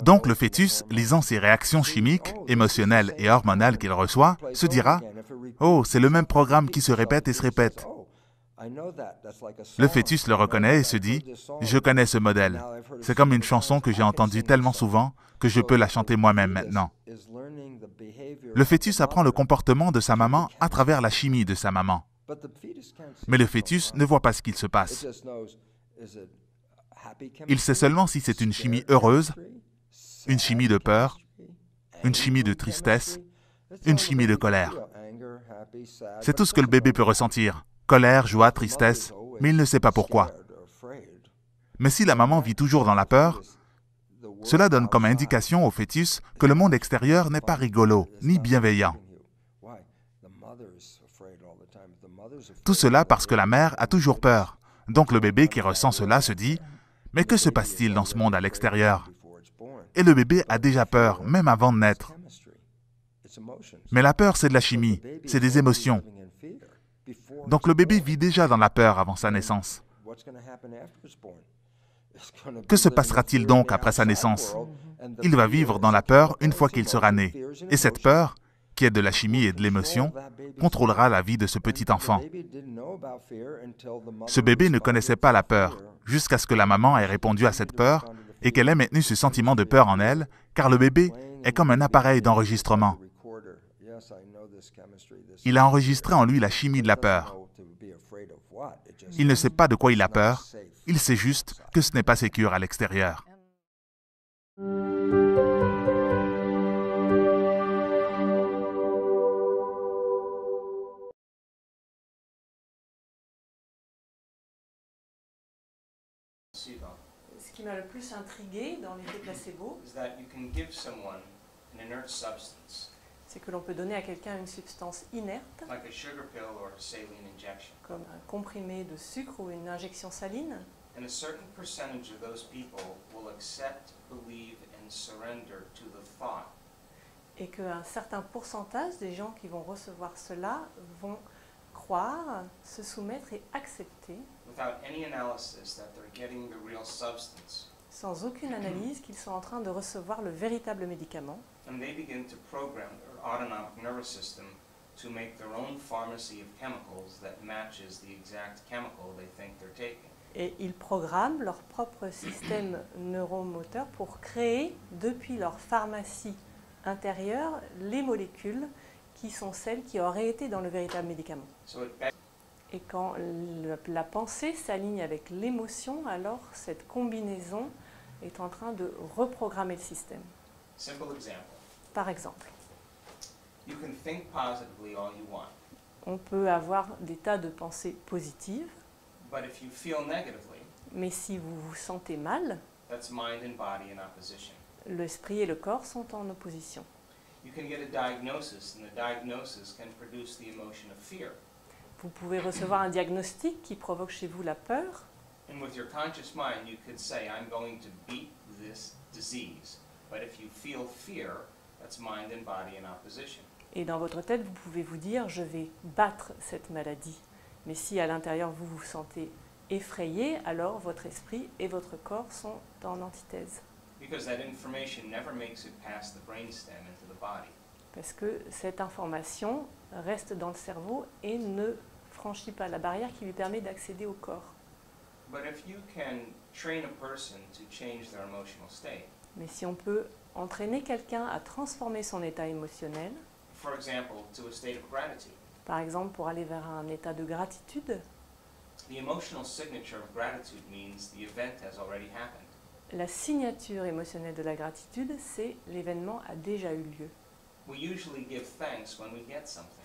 Donc le fœtus, lisant ces réactions chimiques, émotionnelles et hormonales qu'il reçoit, se dira « Oh, c'est le même programme qui se répète et se répète. » Le fœtus le reconnaît et se dit « Je connais ce modèle. C'est comme une chanson que j'ai entendue tellement souvent que je peux la chanter moi-même maintenant. » Le fœtus apprend le comportement de sa maman à travers la chimie de sa maman. Mais le fœtus ne voit pas ce qu'il se passe. Il sait seulement si c'est une chimie heureuse, une chimie de peur, une chimie de tristesse, une chimie de colère. C'est tout ce que le bébé peut ressentir. Colère, joie, tristesse, mais il ne sait pas pourquoi. Mais si la maman vit toujours dans la peur, cela donne comme indication au fœtus que le monde extérieur n'est pas rigolo, ni bienveillant. Tout cela parce que la mère a toujours peur. Donc le bébé qui ressent cela se dit « Mais que se passe-t-il dans ce monde à l'extérieur ?» Et le bébé a déjà peur, même avant de naître. Mais la peur, c'est de la chimie, c'est des émotions. Donc le bébé vit déjà dans la peur avant sa naissance. Que se passera-t-il donc après sa naissance? Il va vivre dans la peur une fois qu'il sera né. Et cette peur, qui est de la chimie et de l'émotion, contrôlera la vie de ce petit enfant. Ce bébé ne connaissait pas la peur, jusqu'à ce que la maman ait répondu à cette peur et qu'elle ait maintenu ce sentiment de peur en elle, car le bébé est comme un appareil d'enregistrement. Il a enregistré en lui la chimie de la peur. Il ne sait pas de quoi il a peur, il sait juste que ce n'est pas sécure à l'extérieur. Ce qui m'a le plus intrigué dans l'effet placebo, c'est que l'on peut donner à quelqu'un une substance inerte, like a sugar pill or a saline injection. comme un comprimé de sucre ou une injection saline, And a certain percentage of those people will accept, believe, and surrender to the thought. et qu'un certain pourcentage des gens qui vont recevoir cela vont croire, se soumettre et accepter, Without any analysis that they're getting the real substance. sans aucune analyse, qu'ils sont en train de recevoir le véritable médicament. And they begin to program their autonomic nervous system to make their own pharmacy of chemicals that matches the exact chemical they think they're taking. Et ils programment leur propre système neuromoteur pour créer, depuis leur pharmacie intérieure, les molécules qui sont celles qui auraient été dans le véritable médicament. So it begs Et quand la pensée s'aligne avec l'émotion, alors cette combinaison est en train de reprogrammer le système. simple example. Par exemple, You can think positively all you want, on peut avoir des tas de pensées positives, but if you feel negatively, mais si vous vous sentez mal, that's mind and body in opposition. l'esprit et le corps sont en opposition. You can get a diagnosis, and the diagnosis can produce the emotion of fear. Vous pouvez recevoir un diagnostic qui provoque chez vous la peur, And with your conscious mind, you could say, I'm going to beat this disease. But if you feel fear, that's mind and body in opposition. et dans votre tête, vous pouvez vous dire « je vais battre cette maladie ». Mais si à l'intérieur vous vous sentez effrayé, alors votre esprit et votre corps sont en antithèse. Because that information never makes it past the brainstem into the body. Parce que cette information reste dans le cerveau et ne franchit pas la barrière qui lui permet d'accéder au corps. But if you can train a person to change their emotional state, Mais si on peut entraîner quelqu'un à transformer son état émotionnel, for example, to a state of gratitude, par exemple pour aller vers un état de gratitude, the emotional signature of gratitude means the event has already happened. la signature émotionnelle de la gratitude, c'est l'événement a déjà eu lieu. We usually give thanks when we get something.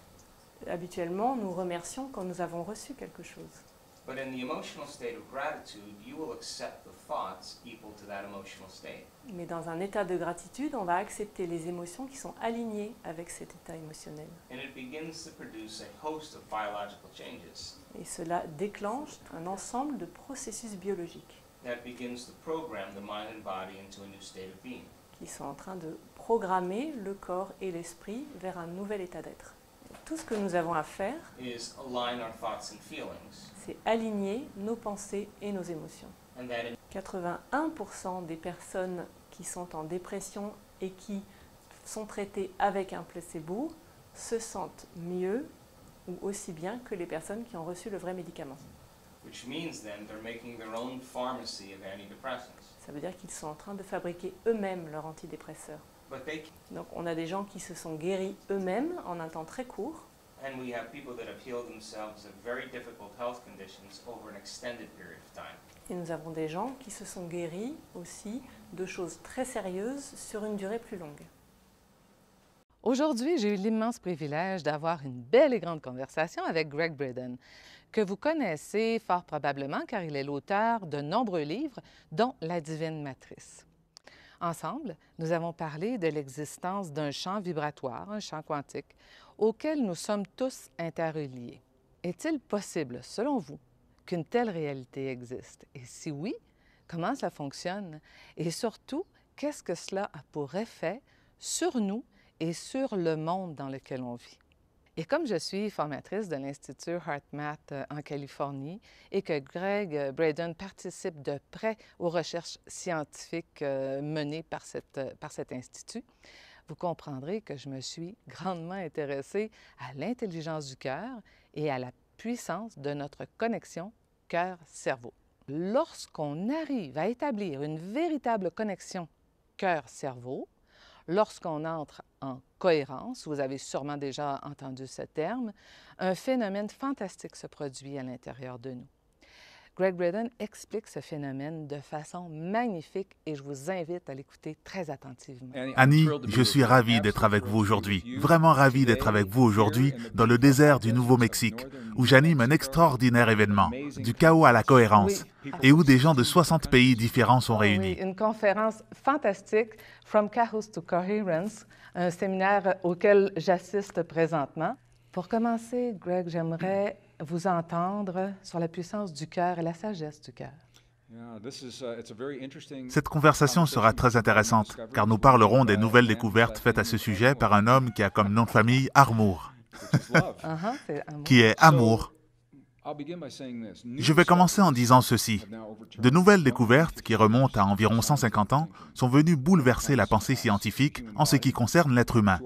Habituellement, nous remercions quand nous avons reçu quelque chose. But in the emotional state of gratitude, you will accept the thoughts equal to that emotional state. Mais dans un état de gratitude, on va accepter les émotions qui sont alignées avec cet état émotionnel. And it begins to produce a host of biological changes Et cela déclenche un ensemble de processus biologiques that begins to program the mind and body into a new state of being. qui sont en train de programmer le corps et l'esprit vers un nouvel état d'être. Tout ce que nous avons à faire, Is align our thoughts and feelings, c'est aligner nos pensées et nos émotions. and that in 81% des personnes qui sont en dépression et qui sont traitées avec un placebo se sentent mieux ou aussi bien que les personnes qui ont reçu le vrai médicament. which means then they're making their own pharmacy of antidepressants. Ça veut dire qu'ils sont en train de fabriquer eux-mêmes leur antidépresseur. But they Donc on a des gens qui se sont guéris eux-mêmes en un temps très court, and we have people that have healed themselves of very difficult health conditions over an extended period of time. et nous avons des gens qui se sont guéris aussi de choses très sérieuses sur une durée plus longue. Aujourd'hui, j'ai eu l'immense privilège d'avoir une belle et grande conversation avec Gregg Braden, que vous connaissez fort probablement car il est l'auteur de nombreux livres, dont La Divine Matrice. Ensemble, nous avons parlé de l'existence d'un champ vibratoire, un champ quantique, auquel nous sommes tous interreliés. Est-il possible, selon vous, qu'une telle réalité existe? Et si oui, comment ça fonctionne? Et surtout, qu'est-ce que cela a pour effet sur nous et sur le monde dans lequel on vit? Et comme je suis formatrice de l'Institut HeartMath en Californie et que Gregg Braden participe de près aux recherches scientifiques menées par cet institut, vous comprendrez que je me suis grandement intéressée à l'intelligence du cœur et à la puissance de notre connexion cœur-cerveau. Lorsqu'on arrive à établir une véritable connexion cœur-cerveau, lorsqu'on entre en cohérence, vous avez sûrement déjà entendu ce terme, un phénomène fantastique se produit à l'intérieur de nous. Gregg Braden explique ce phénomène de façon magnifique et je vous invite à l'écouter très attentivement. Annie, je suis ravi d'être avec vous aujourd'hui, vraiment ravi d'être avec vous aujourd'hui dans le désert du Nouveau-Mexique, où j'anime un extraordinaire événement, du chaos à la cohérence, et où des gens de 60 pays différents sont réunis. Oui, une conférence fantastique, From Chaos to Coherence, un séminaire auquel j'assiste présentement. Pour commencer, Greg, j'aimerais vous entendre sur la puissance du cœur et la sagesse du cœur. Cette conversation sera très intéressante, car nous parlerons des nouvelles découvertes faites à ce sujet par un homme qui a comme nom de famille Armour, qui est amour. Je vais commencer en disant ceci. De nouvelles découvertes, qui remontent à environ 150 ans, sont venues bouleverser la pensée scientifique en ce qui concerne l'être humain.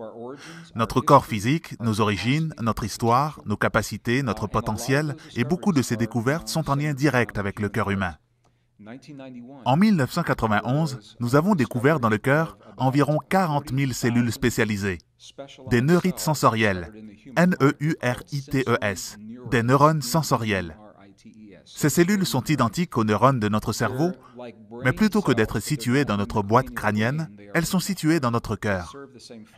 Notre corps physique, nos origines, notre histoire, nos capacités, notre potentiel, et beaucoup de ces découvertes sont en lien direct avec le cœur humain. En 1991, nous avons découvert dans le cœur environ 40 000 cellules spécialisées, des neurites sensorielles, N-E-U-R-I-T-E-S, des neurones sensoriels. Ces cellules sont identiques aux neurones de notre cerveau, mais plutôt que d'être situées dans notre boîte crânienne, elles sont situées dans notre cœur.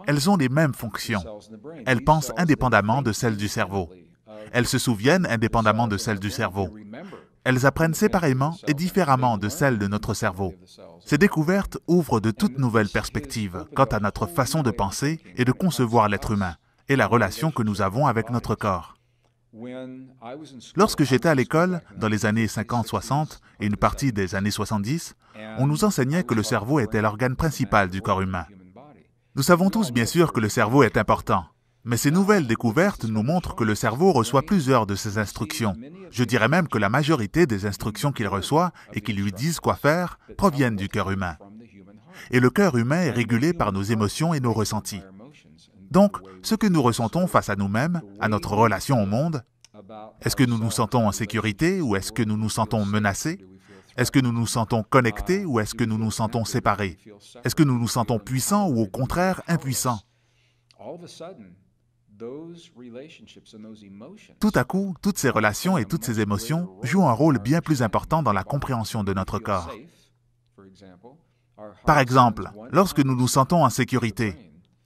Elles ont les mêmes fonctions. Elles pensent indépendamment de celles du cerveau. Elles se souviennent indépendamment de celles du cerveau. Elles apprennent séparément et différemment de celles de notre cerveau. Ces découvertes ouvrent de toutes nouvelles perspectives quant à notre façon de penser et de concevoir l'être humain et la relation que nous avons avec notre corps. Lorsque j'étais à l'école, dans les années 50-60 et une partie des années 70, on nous enseignait que le cerveau était l'organe principal du corps humain. Nous savons tous bien sûr que le cerveau est important. Mais ces nouvelles découvertes nous montrent que le cerveau reçoit plusieurs de ces instructions. Je dirais même que la majorité des instructions qu'il reçoit et qui lui disent quoi faire proviennent du cœur humain. Et le cœur humain est régulé par nos émotions et nos ressentis. Donc, ce que nous ressentons face à nous-mêmes, à notre relation au monde, est-ce que nous nous sentons en sécurité ou est-ce que nous nous sentons menacés? Est-ce que nous nous sentons connectés ou est-ce que nous nous sentons séparés? Est-ce que nous nous sentons puissants ou au contraire impuissants? Tout à coup, toutes ces relations et toutes ces émotions jouent un rôle bien plus important dans la compréhension de notre corps. Par exemple, lorsque nous nous sentons en sécurité,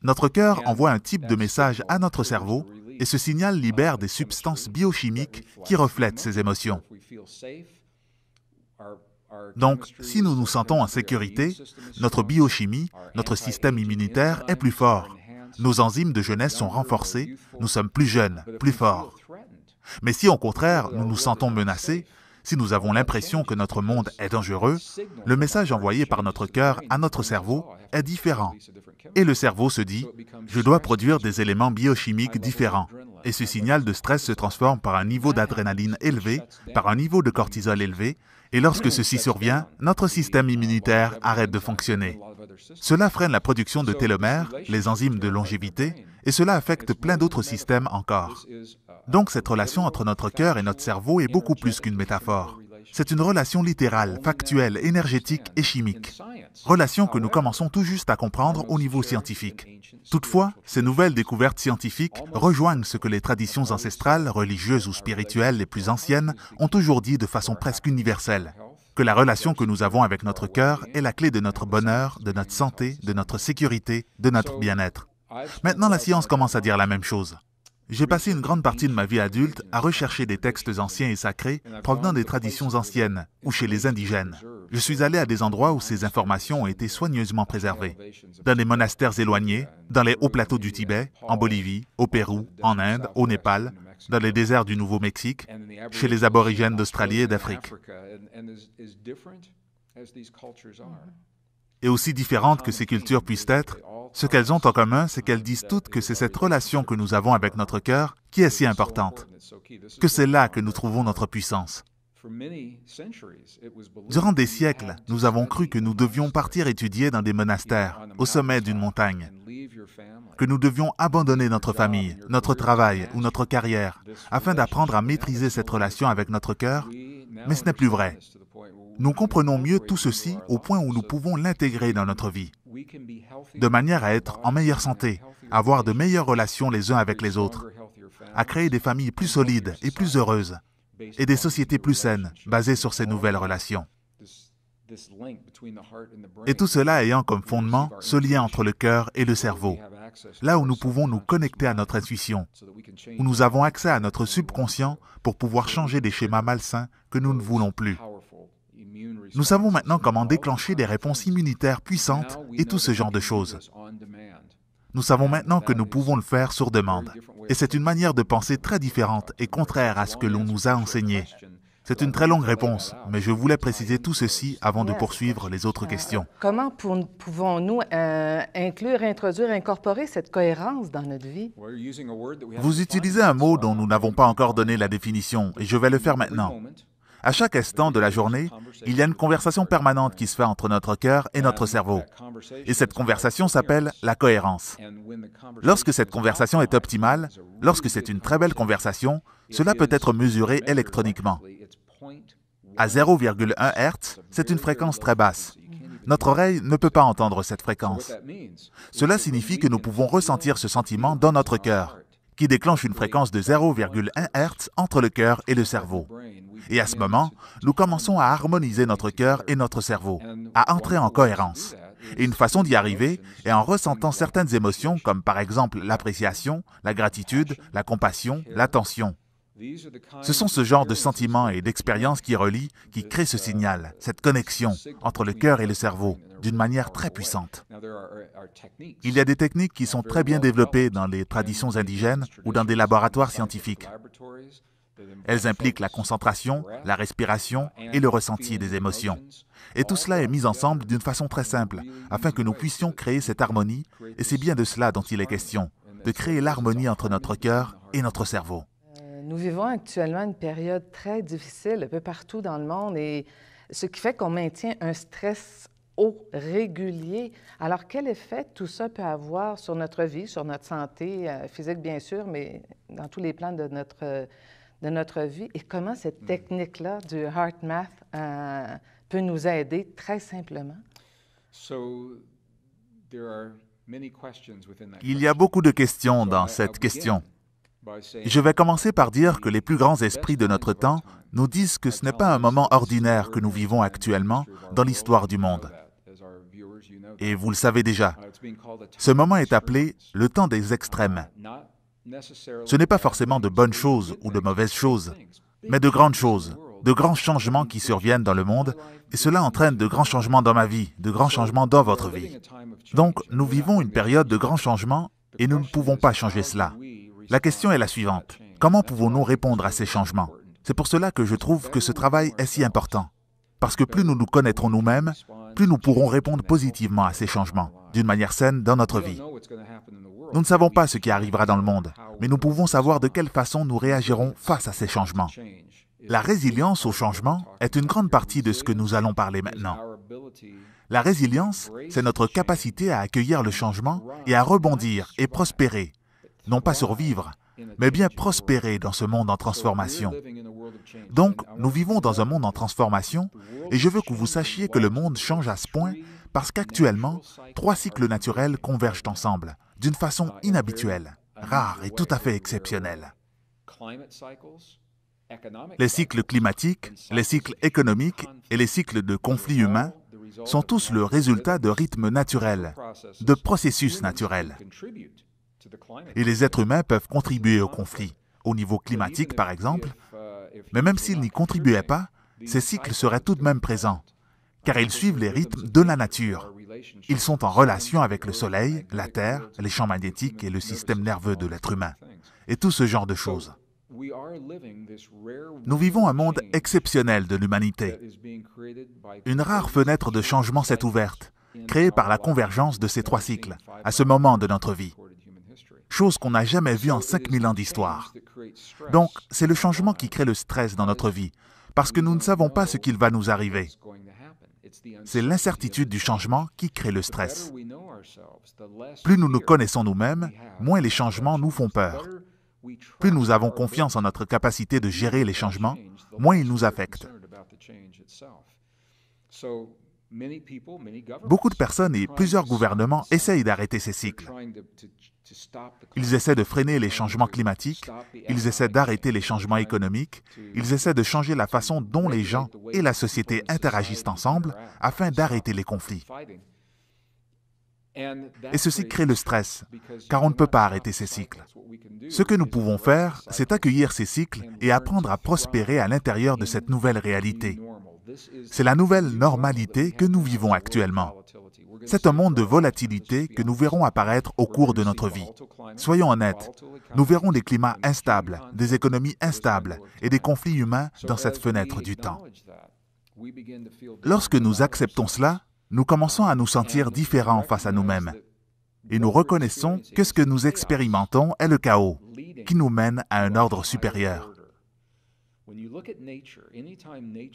notre cœur envoie un type de message à notre cerveau et ce signal libère des substances biochimiques qui reflètent ces émotions. Donc, si nous nous sentons en sécurité, notre biochimie, notre système immunitaire est plus fort. Nos enzymes de jeunesse sont renforcées, nous sommes plus jeunes, plus forts. Mais si au contraire, nous nous sentons menacés, si nous avons l'impression que notre monde est dangereux, le message envoyé par notre cœur à notre cerveau est différent. Et le cerveau se dit « Je dois produire des éléments biochimiques différents ». Et ce signal de stress se transforme par un niveau d'adrénaline élevé, par un niveau de cortisol élevé, et lorsque ceci survient, notre système immunitaire arrête de fonctionner. Cela freine la production de télomères, les enzymes de longévité, et cela affecte plein d'autres systèmes encore. Donc cette relation entre notre cœur et notre cerveau est beaucoup plus qu'une métaphore. C'est une relation littérale, factuelle, énergétique et chimique. Relation que nous commençons tout juste à comprendre au niveau scientifique. Toutefois, ces nouvelles découvertes scientifiques rejoignent ce que les traditions ancestrales, religieuses ou spirituelles les plus anciennes ont toujours dit de façon presque universelle. Que la relation que nous avons avec notre cœur est la clé de notre bonheur, de notre santé, de notre sécurité, de notre bien-être. Maintenant, la science commence à dire la même chose. J'ai passé une grande partie de ma vie adulte à rechercher des textes anciens et sacrés provenant des traditions anciennes ou chez les indigènes. Je suis allé à des endroits où ces informations ont été soigneusement préservées. Dans des monastères éloignés, dans les hauts plateaux du Tibet, en Bolivie, au Pérou, en Inde, au Népal, dans les déserts du Nouveau-Mexique, chez les aborigènes d'Australie et d'Afrique. Et aussi différentes que ces cultures puissent être, ce qu'elles ont en commun, c'est qu'elles disent toutes que c'est cette relation que nous avons avec notre cœur qui est si importante, que c'est là que nous trouvons notre puissance. Durant des siècles, nous avons cru que nous devions partir étudier dans des monastères, au sommet d'une montagne, que nous devions abandonner notre famille, notre travail ou notre carrière, afin d'apprendre à maîtriser cette relation avec notre cœur, mais ce n'est plus vrai. Nous comprenons mieux tout ceci au point où nous pouvons l'intégrer dans notre vie, de manière à être en meilleure santé, à avoir de meilleures relations les uns avec les autres, à créer des familles plus solides et plus heureuses, et des sociétés plus saines basées sur ces nouvelles relations. Et tout cela ayant comme fondement ce lien entre le cœur et le cerveau, là où nous pouvons nous connecter à notre intuition, où nous avons accès à notre subconscient pour pouvoir changer des schémas malsains que nous ne voulons plus. Nous savons maintenant comment déclencher des réponses immunitaires puissantes et tout ce genre de choses. Nous savons maintenant que nous pouvons le faire sur demande. Et c'est une manière de penser très différente et contraire à ce que l'on nous a enseigné. C'est une très longue réponse, mais je voulais préciser tout ceci avant de poursuivre les autres questions. Comment pouvons-nous inclure, introduire, incorporer cette cohérence dans notre vie? Vous utilisez un mot dont nous n'avons pas encore donné la définition, et je vais le faire maintenant. À chaque instant de la journée, il y a une conversation permanente qui se fait entre notre cœur et notre cerveau. Et cette conversation s'appelle la cohérence. Lorsque cette conversation est optimale, lorsque c'est une très belle conversation, cela peut être mesuré électroniquement. À 0,1 Hz, c'est une fréquence très basse. Notre oreille ne peut pas entendre cette fréquence. Cela signifie que nous pouvons ressentir ce sentiment dans notre cœur, qui déclenche une fréquence de 0,1 Hz entre le cœur et le cerveau. Et à ce moment, nous commençons à harmoniser notre cœur et notre cerveau, à entrer en cohérence. Et une façon d'y arriver est en ressentant certaines émotions comme par exemple l'appréciation, la gratitude, la compassion, l'attention. Ce sont ce genre de sentiments et d'expériences qui relient, qui créent ce signal, cette connexion entre le cœur et le cerveau, d'une manière très puissante. Il y a des techniques qui sont très bien développées dans les traditions indigènes ou dans des laboratoires scientifiques. Elles impliquent la concentration, la respiration et le ressenti des émotions. Et tout cela est mis ensemble d'une façon très simple, afin que nous puissions créer cette harmonie, et c'est bien de cela dont il est question, de créer l'harmonie entre notre cœur et notre cerveau. Nous vivons actuellement une période très difficile un peu partout dans le monde, et ce qui fait qu'on maintient un stress haut, régulier. Alors, quel effet tout ça peut avoir sur notre vie, sur notre santé physique, bien sûr, mais dans tous les plans de notre vie, et comment cette technique-là du HeartMath peut nous aider très simplement? Il y a beaucoup de questions dans cette question. Je vais commencer par dire que les plus grands esprits de notre temps nous disent que ce n'est pas un moment ordinaire que nous vivons actuellement dans l'histoire du monde. Et vous le savez déjà, ce moment est appelé le temps des extrêmes. Ce n'est pas forcément de bonnes choses ou de mauvaises choses, mais de grandes choses, de grands changements qui surviennent dans le monde, et cela entraîne de grands changements dans ma vie, de grands changements dans votre vie. Donc, nous vivons une période de grands changements et nous ne pouvons pas changer cela. La question est la suivante. Comment pouvons-nous répondre à ces changements? C'est pour cela que je trouve que ce travail est si important. Parce que plus nous nous connaîtrons nous-mêmes, plus nous pourrons répondre positivement à ces changements, d'une manière saine dans notre vie. Nous ne savons pas ce qui arrivera dans le monde, mais nous pouvons savoir de quelle façon nous réagirons face à ces changements. La résilience au changement est une grande partie de ce que nous allons parler maintenant. La résilience, c'est notre capacité à accueillir le changement et à rebondir et prospérer. Non pas survivre, mais bien prospérer dans ce monde en transformation. Donc, nous vivons dans un monde en transformation, et je veux que vous sachiez que le monde change à ce point parce qu'actuellement, 3 cycles naturels convergent ensemble, d'une façon inhabituelle, rare et tout à fait exceptionnelle. Les cycles climatiques, les cycles économiques et les cycles de conflits humains sont tous le résultat de rythmes naturels, de processus naturels. Et les êtres humains peuvent contribuer au conflit, au niveau climatique par exemple, mais même s'ils n'y contribuaient pas, ces cycles seraient tout de même présents, car ils suivent les rythmes de la nature. Ils sont en relation avec le Soleil, la Terre, les champs magnétiques et le système nerveux de l'être humain, et tout ce genre de choses. Nous vivons un monde exceptionnel de l'humanité. Une rare fenêtre de changement s'est ouverte, créée par la convergence de ces 3 cycles, à ce moment de notre vie. Chose qu'on n'a jamais vue en 5000 ans d'histoire. Donc, c'est le changement qui crée le stress dans notre vie, parce que nous ne savons pas ce qu'il va nous arriver. C'est l'incertitude du changement qui crée le stress. Plus nous nous connaissons nous-mêmes, moins les changements nous font peur. Plus nous avons confiance en notre capacité de gérer les changements, moins ils nous affectent. Beaucoup de personnes et plusieurs gouvernements essayent d'arrêter ces cycles. Ils essaient de freiner les changements climatiques, ils essaient d'arrêter les changements économiques, ils essaient de changer la façon dont les gens et la société interagissent ensemble afin d'arrêter les conflits. Et ceci crée le stress, car on ne peut pas arrêter ces cycles. Ce que nous pouvons faire, c'est accueillir ces cycles et apprendre à prospérer à l'intérieur de cette nouvelle réalité. C'est la nouvelle normalité que nous vivons actuellement. C'est un monde de volatilité que nous verrons apparaître au cours de notre vie. Soyons honnêtes, nous verrons des climats instables, des économies instables et des conflits humains dans cette fenêtre du temps. Lorsque nous acceptons cela, nous commençons à nous sentir différents face à nous-mêmes. Et nous reconnaissons que ce que nous expérimentons est le chaos, qui nous mène à un ordre supérieur.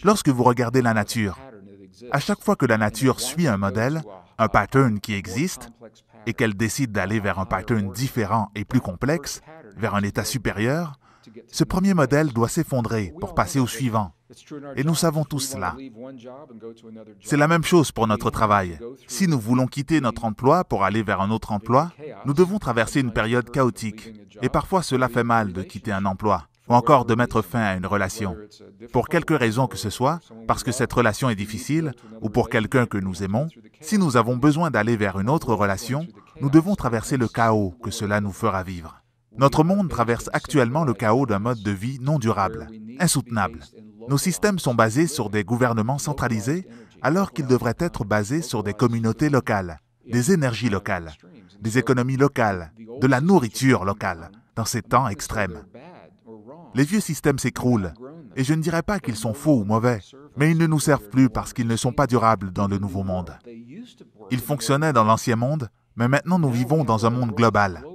Lorsque vous regardez la nature, à chaque fois que la nature suit un modèle, un pattern qui existe, et qu'elle décide d'aller vers un pattern différent et plus complexe, vers un état supérieur, ce premier modèle doit s'effondrer pour passer au suivant. Et nous savons tous cela. C'est la même chose pour notre travail. Si nous voulons quitter notre emploi pour aller vers un autre emploi, nous devons traverser une période chaotique. Et parfois cela fait mal de quitter un emploi, ou encore de mettre fin à une relation. Pour quelque raison que ce soit, parce que cette relation est difficile, ou pour quelqu'un que nous aimons, si nous avons besoin d'aller vers une autre relation, nous devons traverser le chaos que cela nous fera vivre. Notre monde traverse actuellement le chaos d'un mode de vie non durable, insoutenable. Nos systèmes sont basés sur des gouvernements centralisés, alors qu'ils devraient être basés sur des communautés locales, des énergies locales, des économies locales, de la nourriture locale, dans ces temps extrêmes. Les vieux systèmes s'écroulent, et je ne dirais pas qu'ils sont faux ou mauvais, mais ils ne nous servent plus parce qu'ils ne sont pas durables dans le nouveau monde. Ils fonctionnaient dans l'ancien monde, mais maintenant nous vivons dans un monde global.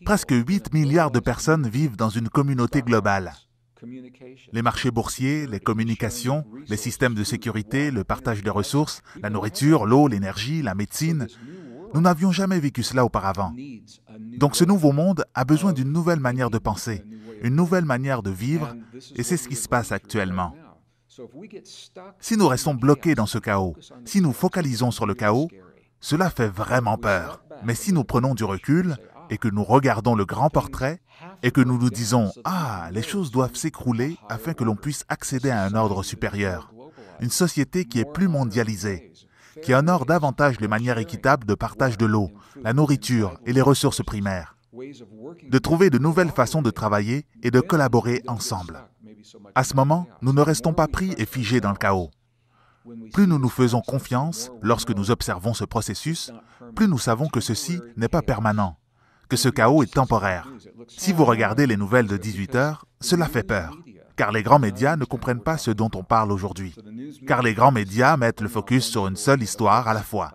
Presque 8 milliards de personnes vivent dans une communauté globale. Les marchés boursiers, les communications, les systèmes de sécurité, le partage des ressources, la nourriture, l'eau, l'énergie, la médecine. Nous n'avions jamais vécu cela auparavant. Donc ce nouveau monde a besoin d'une nouvelle manière de penser, une nouvelle manière de vivre, et c'est ce qui se passe actuellement. Si nous restons bloqués dans ce chaos, si nous focalisons sur le chaos, cela fait vraiment peur. Mais si nous prenons du recul et que nous regardons le grand portrait et que nous nous disons « Ah, les choses doivent s'écrouler afin que l'on puisse accéder à un ordre supérieur, une société qui est plus mondialisée, qui honore davantage les manières équitables de partage de l'eau, la nourriture et les ressources primaires, de trouver de nouvelles façons de travailler et de collaborer ensemble. » À ce moment, nous ne restons pas pris et figés dans le chaos. Plus nous nous faisons confiance lorsque nous observons ce processus, plus nous savons que ceci n'est pas permanent, que ce chaos est temporaire. Si vous regardez les nouvelles de 18 heures, cela fait peur, car les grands médias ne comprennent pas ce dont on parle aujourd'hui, car les grands médias mettent le focus sur une seule histoire à la fois.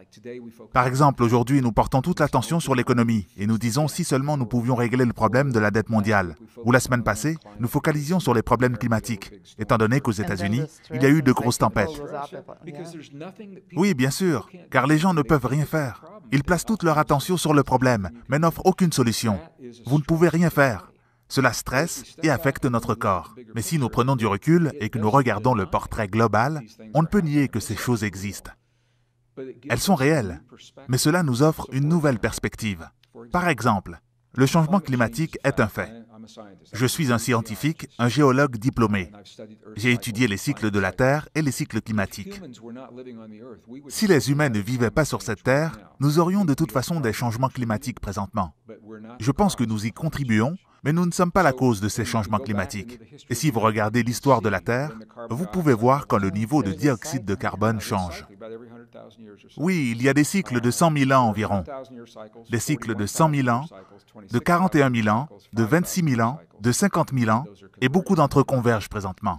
Par exemple, aujourd'hui, nous portons toute l'attention sur l'économie et nous disons si seulement nous pouvions régler le problème de la dette mondiale. Ou la semaine passée, nous focalisions sur les problèmes climatiques, étant donné qu'aux États-Unis, il y a eu de grosses tempêtes. Oui, bien sûr, car les gens ne peuvent rien faire. Ils placent toute leur attention sur le problème, mais n'offrent aucune solution. Vous ne pouvez rien faire. Cela stresse et affecte notre corps. Mais si nous prenons du recul et que nous regardons le portrait global, on ne peut nier que ces choses existent. Elles sont réelles, mais cela nous offre une nouvelle perspective. Par exemple, le changement climatique est un fait. Je suis un scientifique, un géologue diplômé. J'ai étudié les cycles de la Terre et les cycles climatiques. Si les humains ne vivaient pas sur cette Terre, nous aurions de toute façon des changements climatiques présentement. Je pense que nous y contribuons, mais nous ne sommes pas la cause de ces changements climatiques. Et si vous regardez l'histoire de la Terre, vous pouvez voir quand le niveau de dioxyde de carbone change. Oui, il y a des cycles de 100 000 ans environ, des cycles de 100 000 ans, de 41 000 ans, de 26 000 ans, de 50 000 ans, et beaucoup d'entre eux convergent présentement.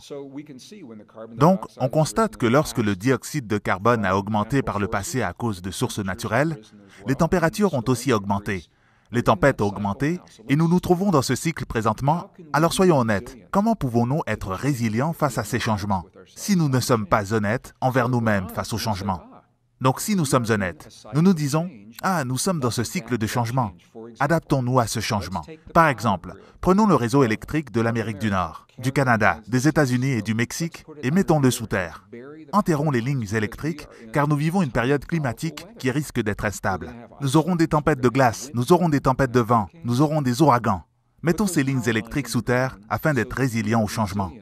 Donc, on constate que lorsque le dioxyde de carbone a augmenté par le passé à cause de sources naturelles, les températures ont aussi augmenté. Les tempêtes ont augmenté et nous nous trouvons dans ce cycle présentement. Alors soyons honnêtes, comment pouvons-nous être résilients face à ces changements si nous ne sommes pas honnêtes envers nous-mêmes face aux changements? Donc si nous sommes honnêtes, nous nous disons « Ah, nous sommes dans ce cycle de changement. Adaptons-nous à ce changement. » Par exemple, prenons le réseau électrique de l'Amérique du Nord, du Canada, des États-Unis et du Mexique et mettons-le sous terre. Enterrons les lignes électriques car nous vivons une période climatique qui risque d'être instable. Nous aurons des tempêtes de glace, nous aurons des tempêtes de vent, nous aurons des ouragans. Mettons ces lignes électriques sous terre afin d'être résilients au changement.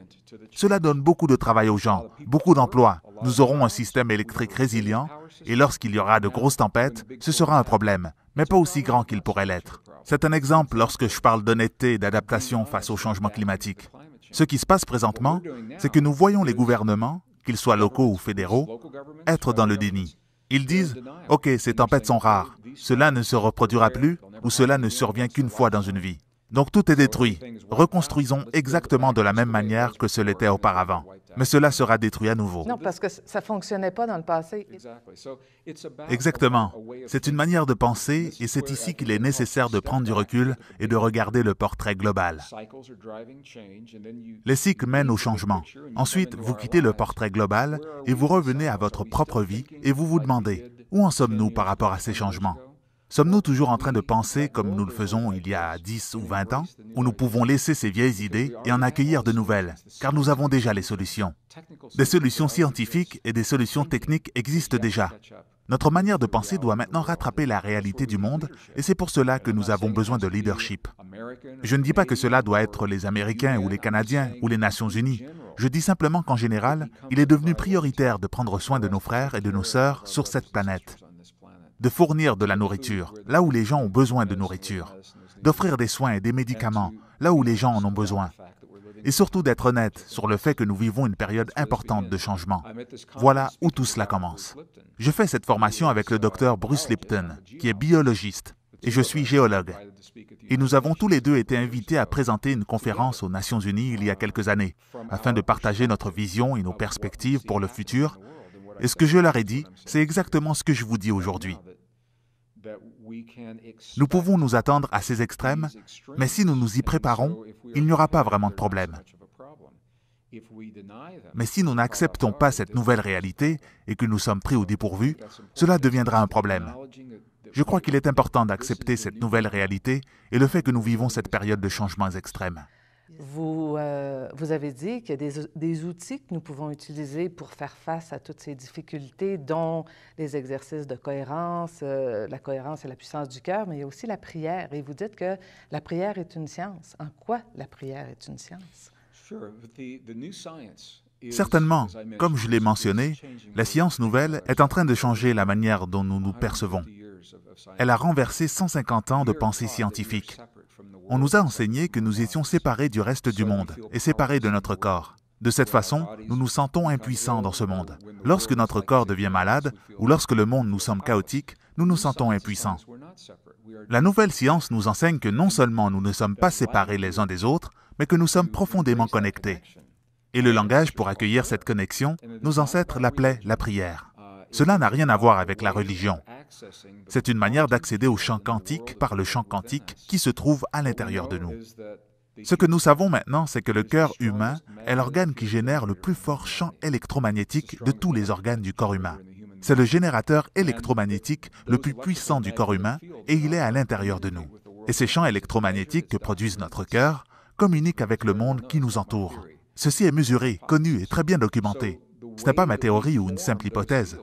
Cela donne beaucoup de travail aux gens, beaucoup d'emplois. Nous aurons un système électrique résilient et lorsqu'il y aura de grosses tempêtes, ce sera un problème, mais pas aussi grand qu'il pourrait l'être. C'est un exemple lorsque je parle d'honnêteté et d'adaptation face au changement climatique. Ce qui se passe présentement, c'est que nous voyons les gouvernements, qu'ils soient locaux ou fédéraux, être dans le déni. Ils disent « Ok, ces tempêtes sont rares, cela ne se reproduira plus ou cela ne survient qu'une fois dans une vie. Donc tout est détruit. Reconstruisons exactement de la même manière que ce l'était auparavant. Mais cela sera détruit à nouveau. » Non, parce que ça ne fonctionnait pas dans le passé. Exactement. C'est une manière de penser et c'est ici qu'il est nécessaire de prendre du recul et de regarder le portrait global. Les cycles mènent au changement. Ensuite, vous quittez le portrait global et vous revenez à votre propre vie et vous vous demandez « Où en sommes-nous par rapport à ces changements ?» Sommes-nous toujours en train de penser comme nous le faisons il y a 10 ou 20 ans, où nous pouvons laisser ces vieilles idées et en accueillir de nouvelles, car nous avons déjà les solutions. Des solutions scientifiques et des solutions techniques existent déjà. Notre manière de penser doit maintenant rattraper la réalité du monde et c'est pour cela que nous avons besoin de leadership. Je ne dis pas que cela doit être les Américains ou les Canadiens ou les Nations Unies. Je dis simplement qu'en général, il est devenu prioritaire de prendre soin de nos frères et de nos sœurs sur cette planète. De fournir de la nourriture, là où les gens ont besoin de nourriture, d'offrir des soins et des médicaments, là où les gens en ont besoin, et surtout d'être honnête sur le fait que nous vivons une période importante de changement. Voilà où tout cela commence. Je fais cette formation avec le docteur Bruce Lipton, qui est biologiste, et je suis géologue. Et nous avons tous les deux été invités à présenter une conférence aux Nations Unies il y a quelques années, afin de partager notre vision et nos perspectives pour le futur. Et ce que je leur ai dit, c'est exactement ce que je vous dis aujourd'hui. Nous pouvons nous attendre à ces extrêmes, mais si nous nous y préparons, il n'y aura pas vraiment de problème. Mais si nous n'acceptons pas cette nouvelle réalité et que nous sommes pris au dépourvu, cela deviendra un problème. Je crois qu'il est important d'accepter cette nouvelle réalité et le fait que nous vivons cette période de changements extrêmes. Vous avez dit qu'il y a des outils que nous pouvons utiliser pour faire face à toutes ces difficultés, dont les exercices de cohérence, la cohérence et la puissance du cœur, mais il y a aussi la prière. Et vous dites que la prière est une science. En quoi la prière est une science? Certainement, comme je l'ai mentionné, la science nouvelle est en train de changer la manière dont nous nous percevons. Elle a renversé 150 ans de pensée scientifique. On nous a enseigné que nous étions séparés du reste du monde et séparés de notre corps. De cette façon, nous nous sentons impuissants dans ce monde. Lorsque notre corps devient malade ou lorsque le monde nous semble chaotique, nous nous sentons impuissants. La nouvelle science nous enseigne que non seulement nous ne sommes pas séparés les uns des autres, mais que nous sommes profondément connectés. Et le langage pour accueillir cette connexion, nos ancêtres l'appelaient la prière. Cela n'a rien à voir avec la religion. C'est une manière d'accéder au champ quantique par le champ quantique qui se trouve à l'intérieur de nous. Ce que nous savons maintenant, c'est que le cœur humain est l'organe qui génère le plus fort champ électromagnétique de tous les organes du corps humain. C'est le générateur électromagnétique le plus puissant du corps humain et il est à l'intérieur de nous. Et ces champs électromagnétiques que produise notre cœur communiquent avec le monde qui nous entoure. Ceci est mesuré, connu et très bien documenté. Ce n'est pas ma théorie ou une simple hypothèse.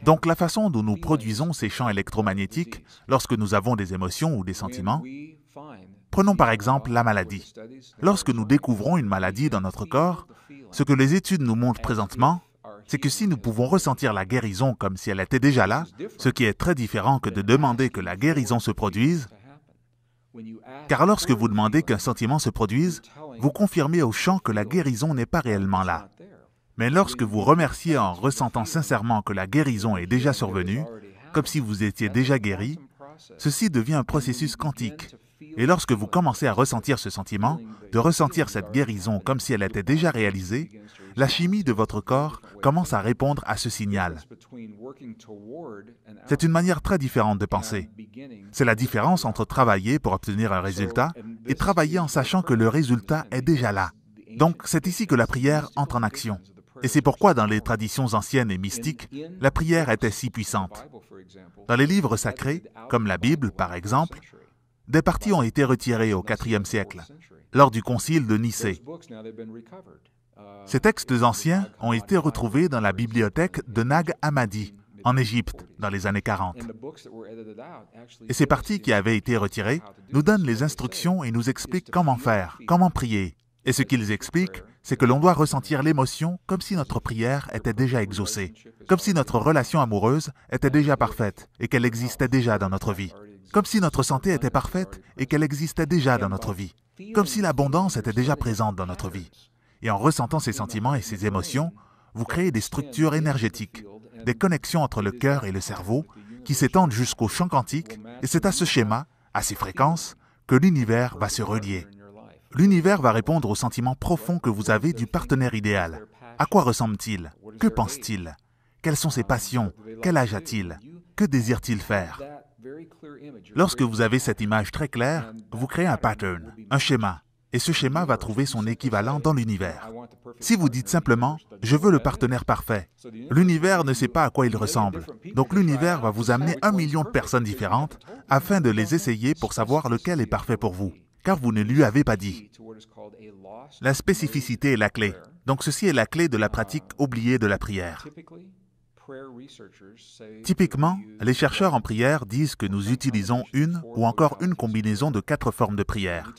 Donc la façon dont nous produisons ces champs électromagnétiques lorsque nous avons des émotions ou des sentiments, prenons par exemple la maladie. Lorsque nous découvrons une maladie dans notre corps, ce que les études nous montrent présentement, c'est que si nous pouvons ressentir la guérison comme si elle était déjà là, ce qui est très différent que de demander que la guérison se produise, car lorsque vous demandez qu'un sentiment se produise, vous confirmez au champ que la guérison n'est pas réellement là. Mais lorsque vous remerciez en ressentant sincèrement que la guérison est déjà survenue, comme si vous étiez déjà guéri, ceci devient un processus quantique. Et lorsque vous commencez à ressentir ce sentiment, de ressentir cette guérison comme si elle était déjà réalisée, la chimie de votre corps commence à répondre à ce signal. C'est une manière très différente de penser. C'est la différence entre travailler pour obtenir un résultat et travailler en sachant que le résultat est déjà là. Donc, c'est ici que la prière entre en action. Et c'est pourquoi dans les traditions anciennes et mystiques, la prière était si puissante. Dans les livres sacrés, comme la Bible par exemple, des parties ont été retirées au IVe siècle, lors du concile de Nicée. Ces textes anciens ont été retrouvés dans la bibliothèque de Nag Hammadi, en Égypte, dans les années 40. Et ces parties qui avaient été retirées nous donnent les instructions et nous expliquent comment faire, comment prier. Et ce qu'ils expliquent, c'est que l'on doit ressentir l'émotion comme si notre prière était déjà exaucée, comme si notre relation amoureuse était déjà parfaite et qu'elle existait déjà dans notre vie, comme si notre santé était parfaite et qu'elle existait déjà dans notre vie, comme si l'abondance était déjà présente dans notre vie. Et en ressentant ces sentiments et ces émotions, vous créez des structures énergétiques, des connexions entre le cœur et le cerveau qui s'étendent jusqu'au champ quantique, et c'est à ce schéma, à ces fréquences, que l'univers va se relier. L'univers va répondre aux sentiments profonds que vous avez du partenaire idéal. À quoi ressemble-t-il? Que pense-t-il? Quelles sont ses passions? Quel âge a-t-il? Que désire-t-il faire? Lorsque vous avez cette image très claire, vous créez un pattern, un schéma, et ce schéma va trouver son équivalent dans l'univers. Si vous dites simplement « je veux le partenaire parfait », l'univers ne sait pas à quoi il ressemble. Donc l'univers va vous amener 1 million de personnes différentes afin de les essayer pour savoir lequel est parfait pour vous, car vous ne lui avez pas dit. La spécificité est la clé. Donc ceci est la clé de la pratique oubliée de la prière. Typiquement, les chercheurs en prière disent que nous utilisons une ou encore une combinaison de 4 formes de prière.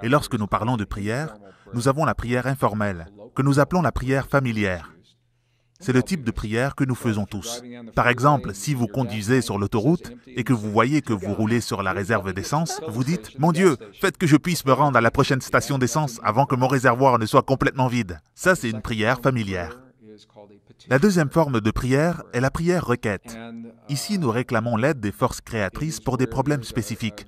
Et lorsque nous parlons de prière, nous avons la prière informelle, que nous appelons la prière familière. C'est le type de prière que nous faisons tous. Par exemple, si vous conduisez sur l'autoroute et que vous voyez que vous roulez sur la réserve d'essence, vous dites « Mon Dieu, faites que je puisse me rendre à la prochaine station d'essence avant que mon réservoir ne soit complètement vide. » Ça, c'est une prière familière. La deuxième forme de prière est la prière requête. Ici, nous réclamons l'aide des forces créatrices pour des problèmes spécifiques.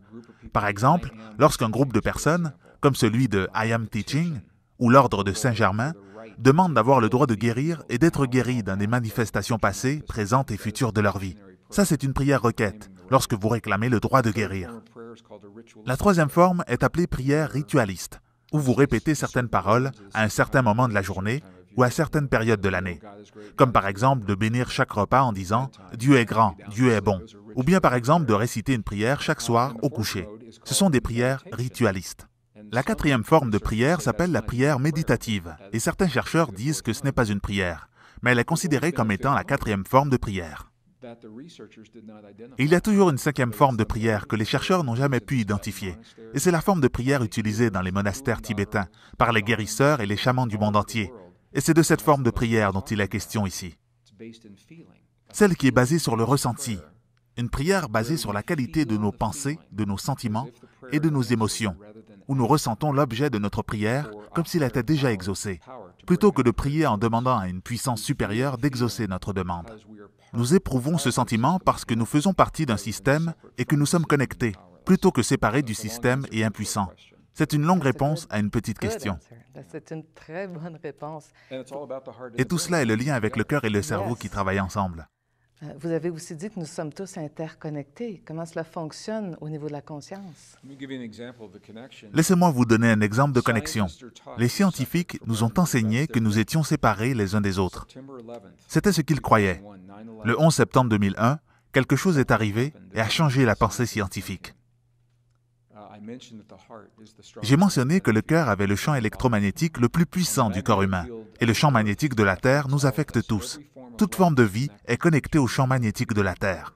Par exemple, lorsqu'un groupe de personnes, comme celui de I Am Teaching ou l'ordre de Saint-Germain, demande d'avoir le droit de guérir et d'être guéri dans des manifestations passées, présentes et futures de leur vie. Ça, c'est une prière requête, lorsque vous réclamez le droit de guérir. La troisième forme est appelée prière ritualiste, où vous répétez certaines paroles à un certain moment de la journée ou à certaines périodes de l'année, comme par exemple de bénir chaque repas en disant « Dieu est grand, Dieu est bon », ou bien par exemple de réciter une prière chaque soir au coucher. Ce sont des prières ritualistes. La quatrième forme de prière s'appelle la prière méditative, et certains chercheurs disent que ce n'est pas une prière, mais elle est considérée comme étant la quatrième forme de prière. Et il y a toujours une cinquième forme de prière que les chercheurs n'ont jamais pu identifier, et c'est la forme de prière utilisée dans les monastères tibétains par les guérisseurs et les chamans du monde entier. Et c'est de cette forme de prière dont il est question ici. Celle qui est basée sur le ressenti. Une prière basée sur la qualité de nos pensées, de nos sentiments et de nos émotions, où nous ressentons l'objet de notre prière comme s'il était déjà exaucé, plutôt que de prier en demandant à une puissance supérieure d'exaucer notre demande. Nous éprouvons ce sentiment parce que nous faisons partie d'un système et que nous sommes connectés, plutôt que séparés du système et impuissants. C'est une longue réponse à une petite question. C'est une très bonne réponse. Et tout cela est le lien avec le cœur et le cerveau qui travaillent ensemble. Vous avez aussi dit que nous sommes tous interconnectés. Comment cela fonctionne au niveau de la conscience? Laissez-moi vous donner un exemple de connexion. Les scientifiques nous ont enseigné que nous étions séparés les uns des autres. C'était ce qu'ils croyaient. Le 11 septembre 2001, quelque chose est arrivé et a changé la pensée scientifique. J'ai mentionné que le cœur avait le champ électromagnétique le plus puissant du corps humain, et le champ magnétique de la Terre nous affecte tous. Toute forme de vie est connectée au champ magnétique de la Terre.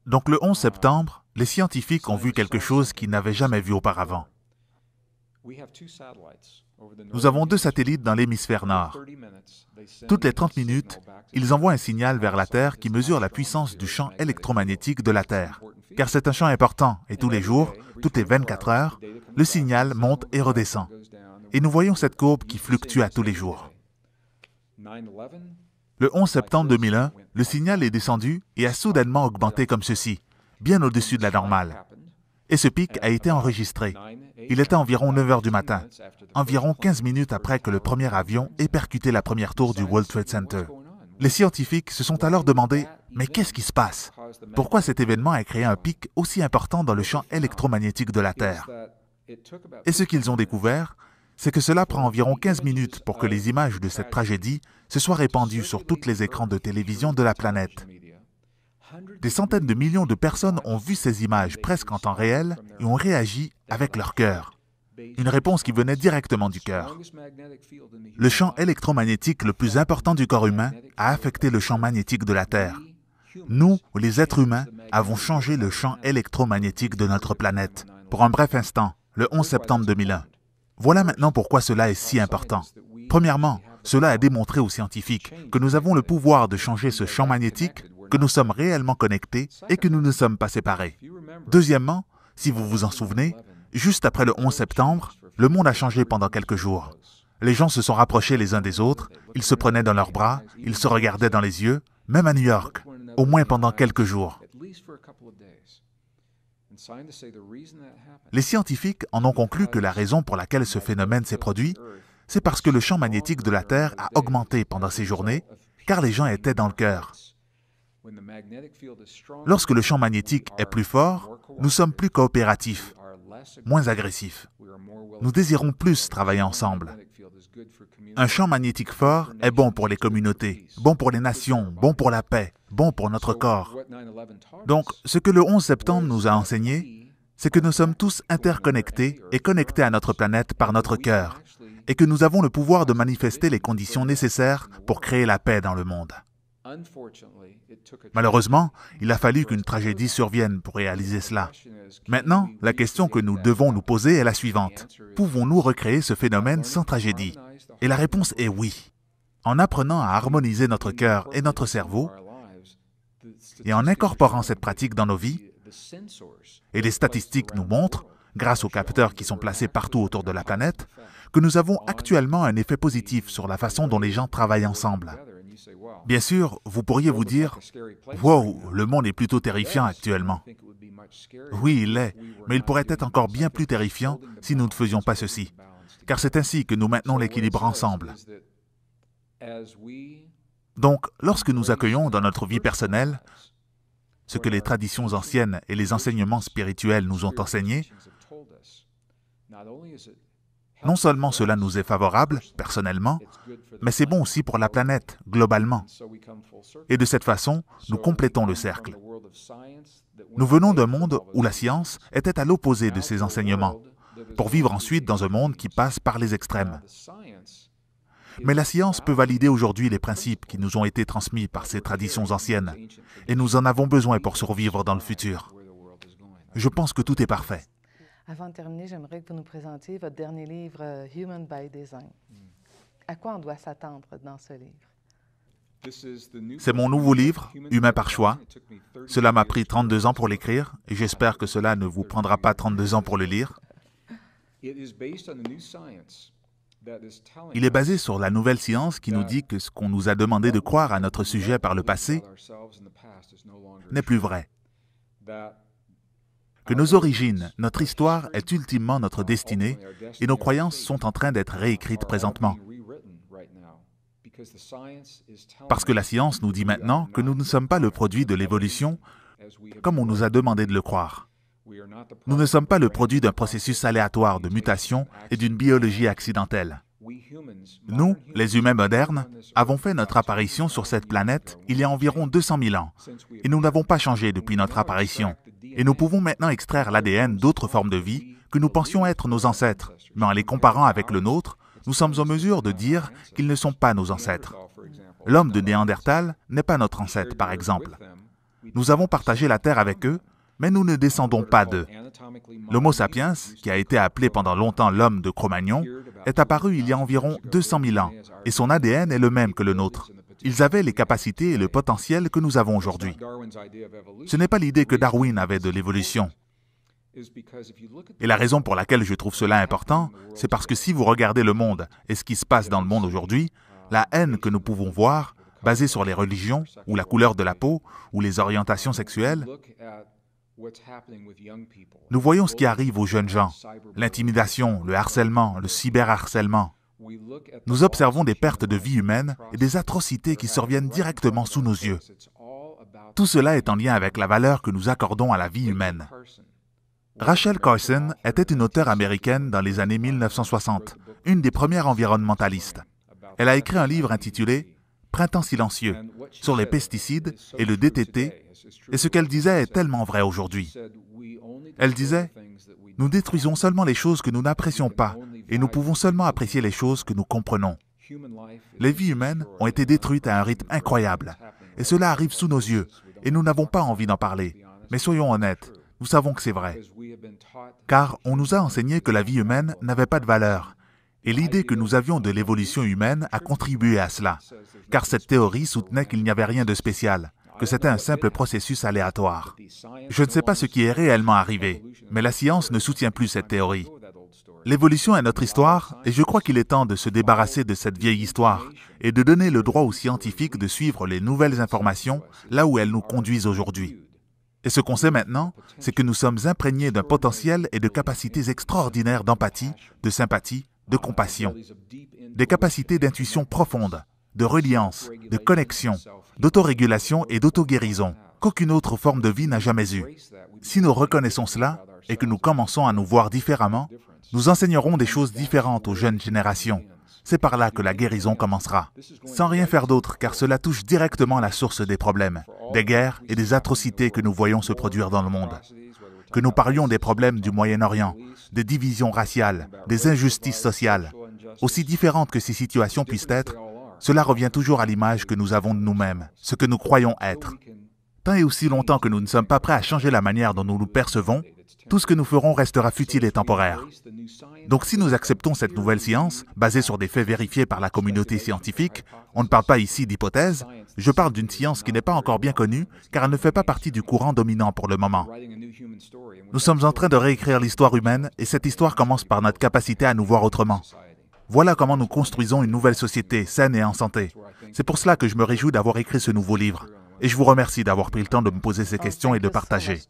Donc le 11 septembre, les scientifiques ont vu quelque chose qu'ils n'avaient jamais vu auparavant. Nous avons 2 satellites dans l'hémisphère nord. Toutes les 30 minutes, ils envoient un signal vers la Terre qui mesure la puissance du champ électromagnétique de la Terre. Car c'est un champ important, et tous les jours, toutes les 24 heures, le signal monte et redescend. Et nous voyons cette courbe qui fluctue à tous les jours. Le 11 septembre 2001, le signal est descendu et a soudainement augmenté comme ceci, bien au-dessus de la normale. Et ce pic a été enregistré. Il était environ 9 heures du matin, environ 15 minutes après que le premier avion ait percuté la première tour du World Trade Center. Les scientifiques se sont alors demandé « Mais qu'est-ce qui se passe? Pourquoi cet événement a créé un pic aussi important dans le champ électromagnétique de la Terre ?» Et ce qu'ils ont découvert, c'est que cela prend environ 15 minutes pour que les images de cette tragédie se soient répandues sur tous les écrans de télévision de la planète. Des centaines de millions de personnes ont vu ces images presque en temps réel et ont réagi avec leur cœur. Une réponse qui venait directement du cœur. Le champ électromagnétique le plus important du corps humain a affecté le champ magnétique de la Terre. Nous, les êtres humains, avons changé le champ électromagnétique de notre planète, pour un bref instant, le 11 septembre 2001. Voilà maintenant pourquoi cela est si important. Premièrement, cela a démontré aux scientifiques que nous avons le pouvoir de changer ce champ magnétique, que nous sommes réellement connectés et que nous ne sommes pas séparés. Deuxièmement, si vous vous en souvenez, juste après le 11 septembre, le monde a changé pendant quelques jours. Les gens se sont rapprochés les uns des autres, ils se prenaient dans leurs bras, ils se regardaient dans les yeux, même à New York, au moins pendant quelques jours. Les scientifiques en ont conclu que la raison pour laquelle ce phénomène s'est produit, c'est parce que le champ magnétique de la Terre a augmenté pendant ces journées, car les gens étaient dans le cœur. Lorsque le champ magnétique est plus fort, nous sommes plus coopératifs, moins agressifs. Nous désirons plus travailler ensemble. Un champ magnétique fort est bon pour les communautés, bon pour les nations, bon pour la paix, bon pour notre corps. Donc, ce que le 11 septembre nous a enseigné, c'est que nous sommes tous interconnectés et connectés à notre planète par notre cœur, et que nous avons le pouvoir de manifester les conditions nécessaires pour créer la paix dans le monde. Malheureusement, il a fallu qu'une tragédie survienne pour réaliser cela. Maintenant, la question que nous devons nous poser est la suivante. Pouvons-nous recréer ce phénomène sans tragédie? Et la réponse est oui. En apprenant à harmoniser notre cœur et notre cerveau, et en incorporant cette pratique dans nos vies, et les statistiques nous montrent, grâce aux capteurs qui sont placés partout autour de la planète, que nous avons actuellement un effet positif sur la façon dont les gens travaillent ensemble. Bien sûr, vous pourriez vous dire « Wow, le monde est plutôt terrifiant actuellement. » Oui, il l'est, mais il pourrait être encore bien plus terrifiant si nous ne faisions pas ceci, car c'est ainsi que nous maintenons l'équilibre ensemble. Donc, lorsque nous accueillons dans notre vie personnelle ce que les traditions anciennes et les enseignements spirituels nous ont enseigné, non seulement cela nous est favorable, personnellement, mais c'est bon aussi pour la planète, globalement. Et de cette façon, nous complétons le cercle. Nous venons d'un monde où la science était à l'opposé de ces enseignements, pour vivre ensuite dans un monde qui passe par les extrêmes. Mais la science peut valider aujourd'hui les principes qui nous ont été transmis par ces traditions anciennes, et nous en avons besoin pour survivre dans le futur. Je pense que tout est parfait. Avant de terminer, j'aimerais que vous nous présentiez votre dernier livre, Human by Design. À quoi on doit s'attendre dans ce livre? C'est mon nouveau livre, Humain par choix. Cela m'a pris 32 ans pour l'écrire, et j'espère que cela ne vous prendra pas 32 ans pour le lire. Il est basé sur la nouvelle science qui nous dit que ce qu'on nous a demandé de croire à notre sujet par le passé n'est plus vrai. Que nos origines, notre histoire est ultimement notre destinée et nos croyances sont en train d'être réécrites présentement. Parce que la science nous dit maintenant que nous ne sommes pas le produit de l'évolution comme on nous a demandé de le croire. Nous ne sommes pas le produit d'un processus aléatoire de mutation et d'une biologie accidentelle. Nous, les humains modernes, avons fait notre apparition sur cette planète il y a environ 200 000 ans et nous n'avons pas changé depuis notre apparition. Et nous pouvons maintenant extraire l'ADN d'autres formes de vie que nous pensions être nos ancêtres, mais en les comparant avec le nôtre, nous sommes en mesure de dire qu'ils ne sont pas nos ancêtres. L'homme de Néandertal n'est pas notre ancêtre, par exemple. Nous avons partagé la Terre avec eux, mais nous ne descendons pas d'eux. L'Homo sapiens, qui a été appelé pendant longtemps l'homme de Cro-Magnon, est apparu il y a environ 200 000 ans, et son ADN est le même que le nôtre. Ils avaient les capacités et le potentiel que nous avons aujourd'hui. Ce n'est pas l'idée que Darwin avait de l'évolution. Et la raison pour laquelle je trouve cela important, c'est parce que si vous regardez le monde et ce qui se passe dans le monde aujourd'hui, la haine que nous pouvons voir, basée sur les religions, ou la couleur de la peau, ou les orientations sexuelles, nous voyons ce qui arrive aux jeunes gens, l'intimidation, le harcèlement, le cyberharcèlement. Nous observons des pertes de vie humaine et des atrocités qui surviennent directement sous nos yeux. Tout cela est en lien avec la valeur que nous accordons à la vie humaine. Rachel Carson était une auteure américaine dans les années 1960, une des premières environnementalistes. Elle a écrit un livre intitulé « Printemps silencieux » sur les pesticides et le DDT, et ce qu'elle disait est tellement vrai aujourd'hui. Elle disait « Nous détruisons seulement les choses que nous n'apprécions pas, et nous pouvons seulement apprécier les choses que nous comprenons. » Les vies humaines ont été détruites à un rythme incroyable, et cela arrive sous nos yeux, et nous n'avons pas envie d'en parler. Mais soyons honnêtes, nous savons que c'est vrai. Car on nous a enseigné que la vie humaine n'avait pas de valeur, et l'idée que nous avions de l'évolution humaine a contribué à cela, car cette théorie soutenait qu'il n'y avait rien de spécial, que c'était un simple processus aléatoire. Je ne sais pas ce qui est réellement arrivé, mais la science ne soutient plus cette théorie. L'évolution est notre histoire, et je crois qu'il est temps de se débarrasser de cette vieille histoire et de donner le droit aux scientifiques de suivre les nouvelles informations là où elles nous conduisent aujourd'hui. Et ce qu'on sait maintenant, c'est que nous sommes imprégnés d'un potentiel et de capacités extraordinaires d'empathie, de sympathie, de compassion, des capacités d'intuition profonde, de reliance, de connexion, d'autorégulation et d'auto-guérison, qu'aucune autre forme de vie n'a jamais eu. Si nous reconnaissons cela et que nous commençons à nous voir différemment, nous enseignerons des choses différentes aux jeunes générations. C'est par là que la guérison commencera. Sans rien faire d'autre, car cela touche directement la source des problèmes, des guerres et des atrocités que nous voyons se produire dans le monde. Que nous parlions des problèmes du Moyen-Orient, des divisions raciales, des injustices sociales. Aussi différentes que ces situations puissent être, cela revient toujours à l'image que nous avons de nous-mêmes, ce que nous croyons être. Tant et aussi longtemps que nous ne sommes pas prêts à changer la manière dont nous nous percevons, tout ce que nous ferons restera futile et temporaire. Donc si nous acceptons cette nouvelle science, basée sur des faits vérifiés par la communauté scientifique, on ne parle pas ici d'hypothèse, je parle d'une science qui n'est pas encore bien connue, car elle ne fait pas partie du courant dominant pour le moment. Nous sommes en train de réécrire l'histoire humaine, et cette histoire commence par notre capacité à nous voir autrement. Voilà comment nous construisons une nouvelle société, saine et en santé. C'est pour cela que je me réjouis d'avoir écrit ce nouveau livre. Et je vous remercie d'avoir pris le temps de me poser ces questions et de partager.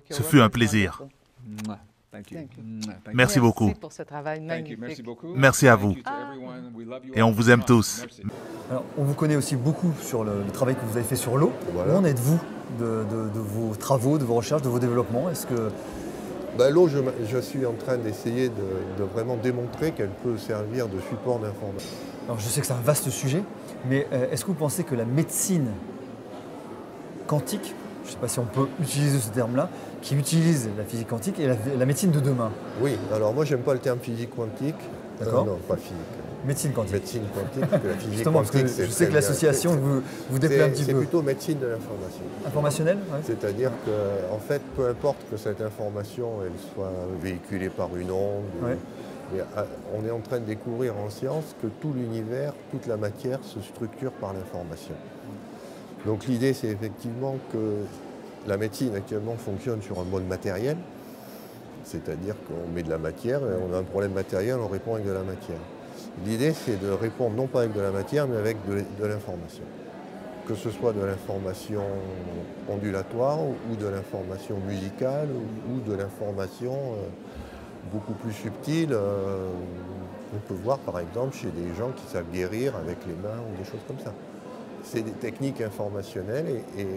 Ce fut un plaisir. Merci beaucoup. Pour ce travail magnifique. Merci à vous. Et on vous aime tous. Alors, on vous connaît aussi beaucoup sur le travail que vous avez fait sur l'eau. Voilà. Où en êtes-vous de vos travaux, de vos recherches, de vos développements? Est-ce que... L'eau, je suis en train d'essayer de vraiment démontrer qu'elle peut servir de support d'information. Alors, je sais que c'est un vaste sujet, mais est-ce que vous pensez que la médecine quantique, je ne sais pas si on peut utiliser ce terme-là, qui utilise la physique quantique et la médecine de demain? Oui, alors moi j'aime pas le terme physique quantique. D'accord. Non, pas physique. Médecine quantique. Médecine quantique, parce que la physique justement, quantique, parce que je sais que l'association vous déplaît un petit peu. C'est plutôt médecine de l'information. Informationnelle, ouais. C'est-à-dire que, en fait, peu importe que cette information elle soit véhiculée par une onde, ouais. Mais on est en train de découvrir en science que tout l'univers, toute la matière se structure par l'information. Donc l'idée, c'est effectivement que la médecine actuellement fonctionne sur un mode matériel, c'est-à-dire qu'on met de la matière, et on a un problème matériel, on répond avec de la matière. L'idée, c'est de répondre non pas avec de la matière, mais avec de l'information. Que ce soit de l'information ondulatoire, ou de l'information musicale, ou de l'information beaucoup plus subtile. On peut voir par exemple chez des gens qui savent guérir avec les mains ou des choses comme ça. C'est des techniques informationnelles et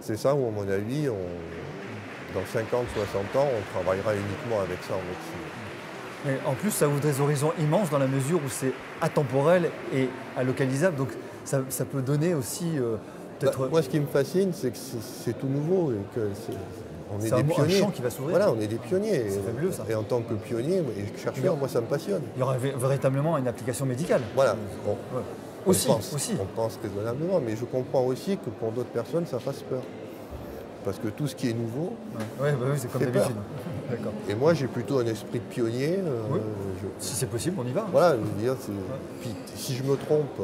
c'est ça où, à mon avis, dans 50, 60 ans, on travaillera uniquement avec ça en médecine. Mais en plus, ça ouvre des horizons immenses dans la mesure où c'est atemporel et allocalisable. Donc ça peut donner aussi peut-être... Moi, ce qui me fascine, c'est que c'est tout nouveau et que on est des pionniers. Un champ qui va s'ouvrir. Voilà, on est des pionniers. C'est fabuleux, ça. Et en tant que pionnier et chercheur, moi, ça me passionne. Il y aura véritablement une application médicale. Voilà. On pense raisonnablement, mais je comprends aussi que pour d'autres personnes, ça fasse peur. Parce que tout ce qui est nouveau, oui, c'est comme d'habitude. D'accord. Et moi, j'ai plutôt un esprit de pionnier. Oui. Si c'est possible, on y va. Voilà, je veux dire, puis si je me trompe,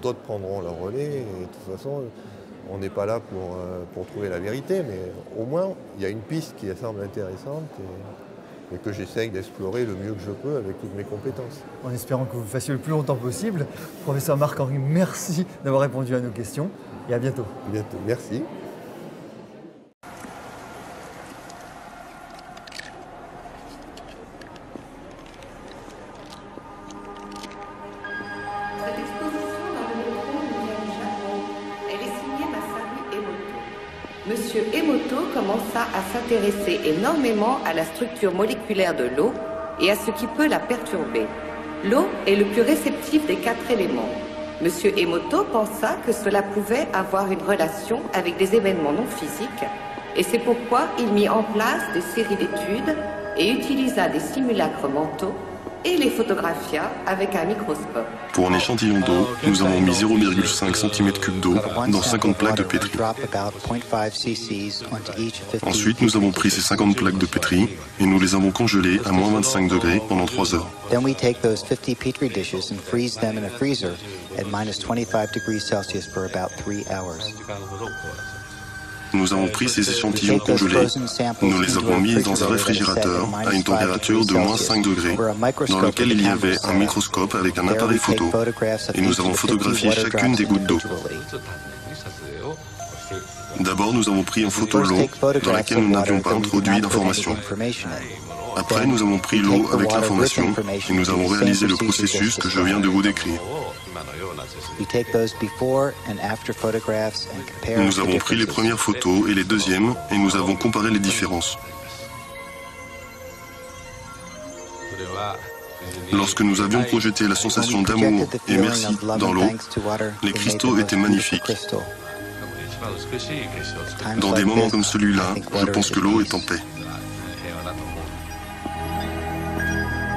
d'autres prendront le relais. Et de toute façon, on n'est pas là pour trouver la vérité, mais au moins, il y a une piste qui semble intéressante et que j'essaye d'explorer le mieux que je peux avec toutes mes compétences. En espérant que vous le fassiez le plus longtemps possible. Professeur Marc-Henri, merci d'avoir répondu à nos questions et à bientôt. À bientôt, merci. Cette exposition dans le métro nous vient du Japon. Elle est signée Masaru Emoto. Monsieur Emoto commença à s'intéresser énormément à la structure moléculaire de l'eau et à ce qui peut la perturber. L'eau est le plus réceptif des 4 éléments. Monsieur Emoto pensa que cela pouvait avoir une relation avec des événements non physiques et c'est pourquoi il mit en place des séries d'études et utilisa des simulacres mentaux et les photographia avec un microscope. Pour un échantillon d'eau, nous avons mis 0,5 cm3 d'eau dans 50 plaques de pétri. Ensuite, nous avons pris ces 50 plaques de pétri et nous les avons congelées à moins 25 degrés pendant 3 heures. Then we take those 50 petri dishes and freeze them in a freezer at minus 25 degrees Celsius for about 3 hours. Nous avons pris ces échantillons congelés, nous les avons mis dans un réfrigérateur à une température de moins 5 degrés, dans lequel il y avait un microscope avec un appareil photo, et nous avons photographié chacune des gouttes d'eau. D'abord, nous avons pris en photo l'eau, dans laquelle nous n'avions pas introduit d'informations. Après, nous avons pris l'eau avec l'information, et nous avons réalisé le processus que je viens de vous décrire. Nous avons pris les premières photos et les deuxièmes et nous avons comparé les différences. Lorsque nous avions projeté la sensation d'amour et merci dans l'eau, les cristaux étaient magnifiques. Dans des moments comme celui-là, je pense que l'eau est en paix.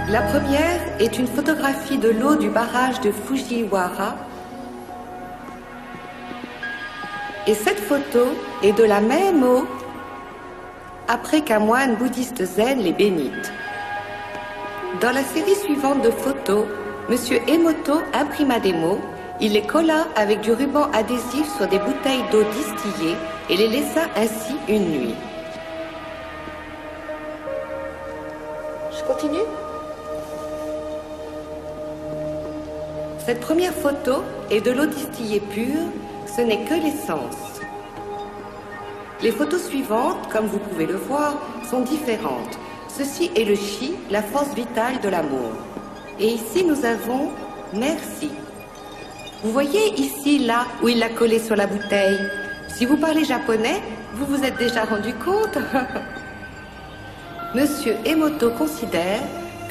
La première est une photographie de l'eau du barrage de Fujiwara. Et cette photo est de la même eau après qu'un moine bouddhiste zen les bénite. Dans la série suivante de photos, M. Emoto imprima des mots, il les colla avec du ruban adhésif sur des bouteilles d'eau distillée et les laissa ainsi une nuit. Je continue ? Cette première photo est de l'eau distillée pure, ce n'est que l'essence. Les photos suivantes, comme vous pouvez le voir, sont différentes. Ceci est le chi, la force vitale de l'amour. Et ici, nous avons merci. Vous voyez ici, là, où il l'a collé sur la bouteille. Si vous parlez japonais, vous vous êtes déjà rendu compte. Monsieur Emoto considère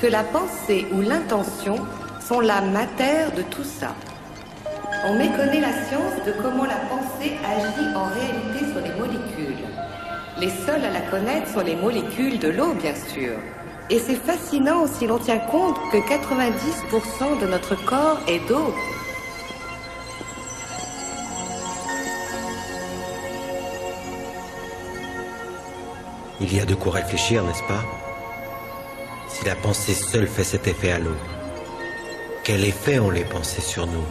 que la pensée ou l'intention sont l'âme mater de tout ça. On méconnaît la science de comment la pensée agit en réalité sur les molécules. Les seules à la connaître sont les molécules de l'eau, bien sûr. Et c'est fascinant si l'on tient compte que 90% de notre corps est d'eau. Il y a de quoi réfléchir, n'est-ce pas? Si la pensée seule fait cet effet à l'eau, quel effet ont les pensées sur nous?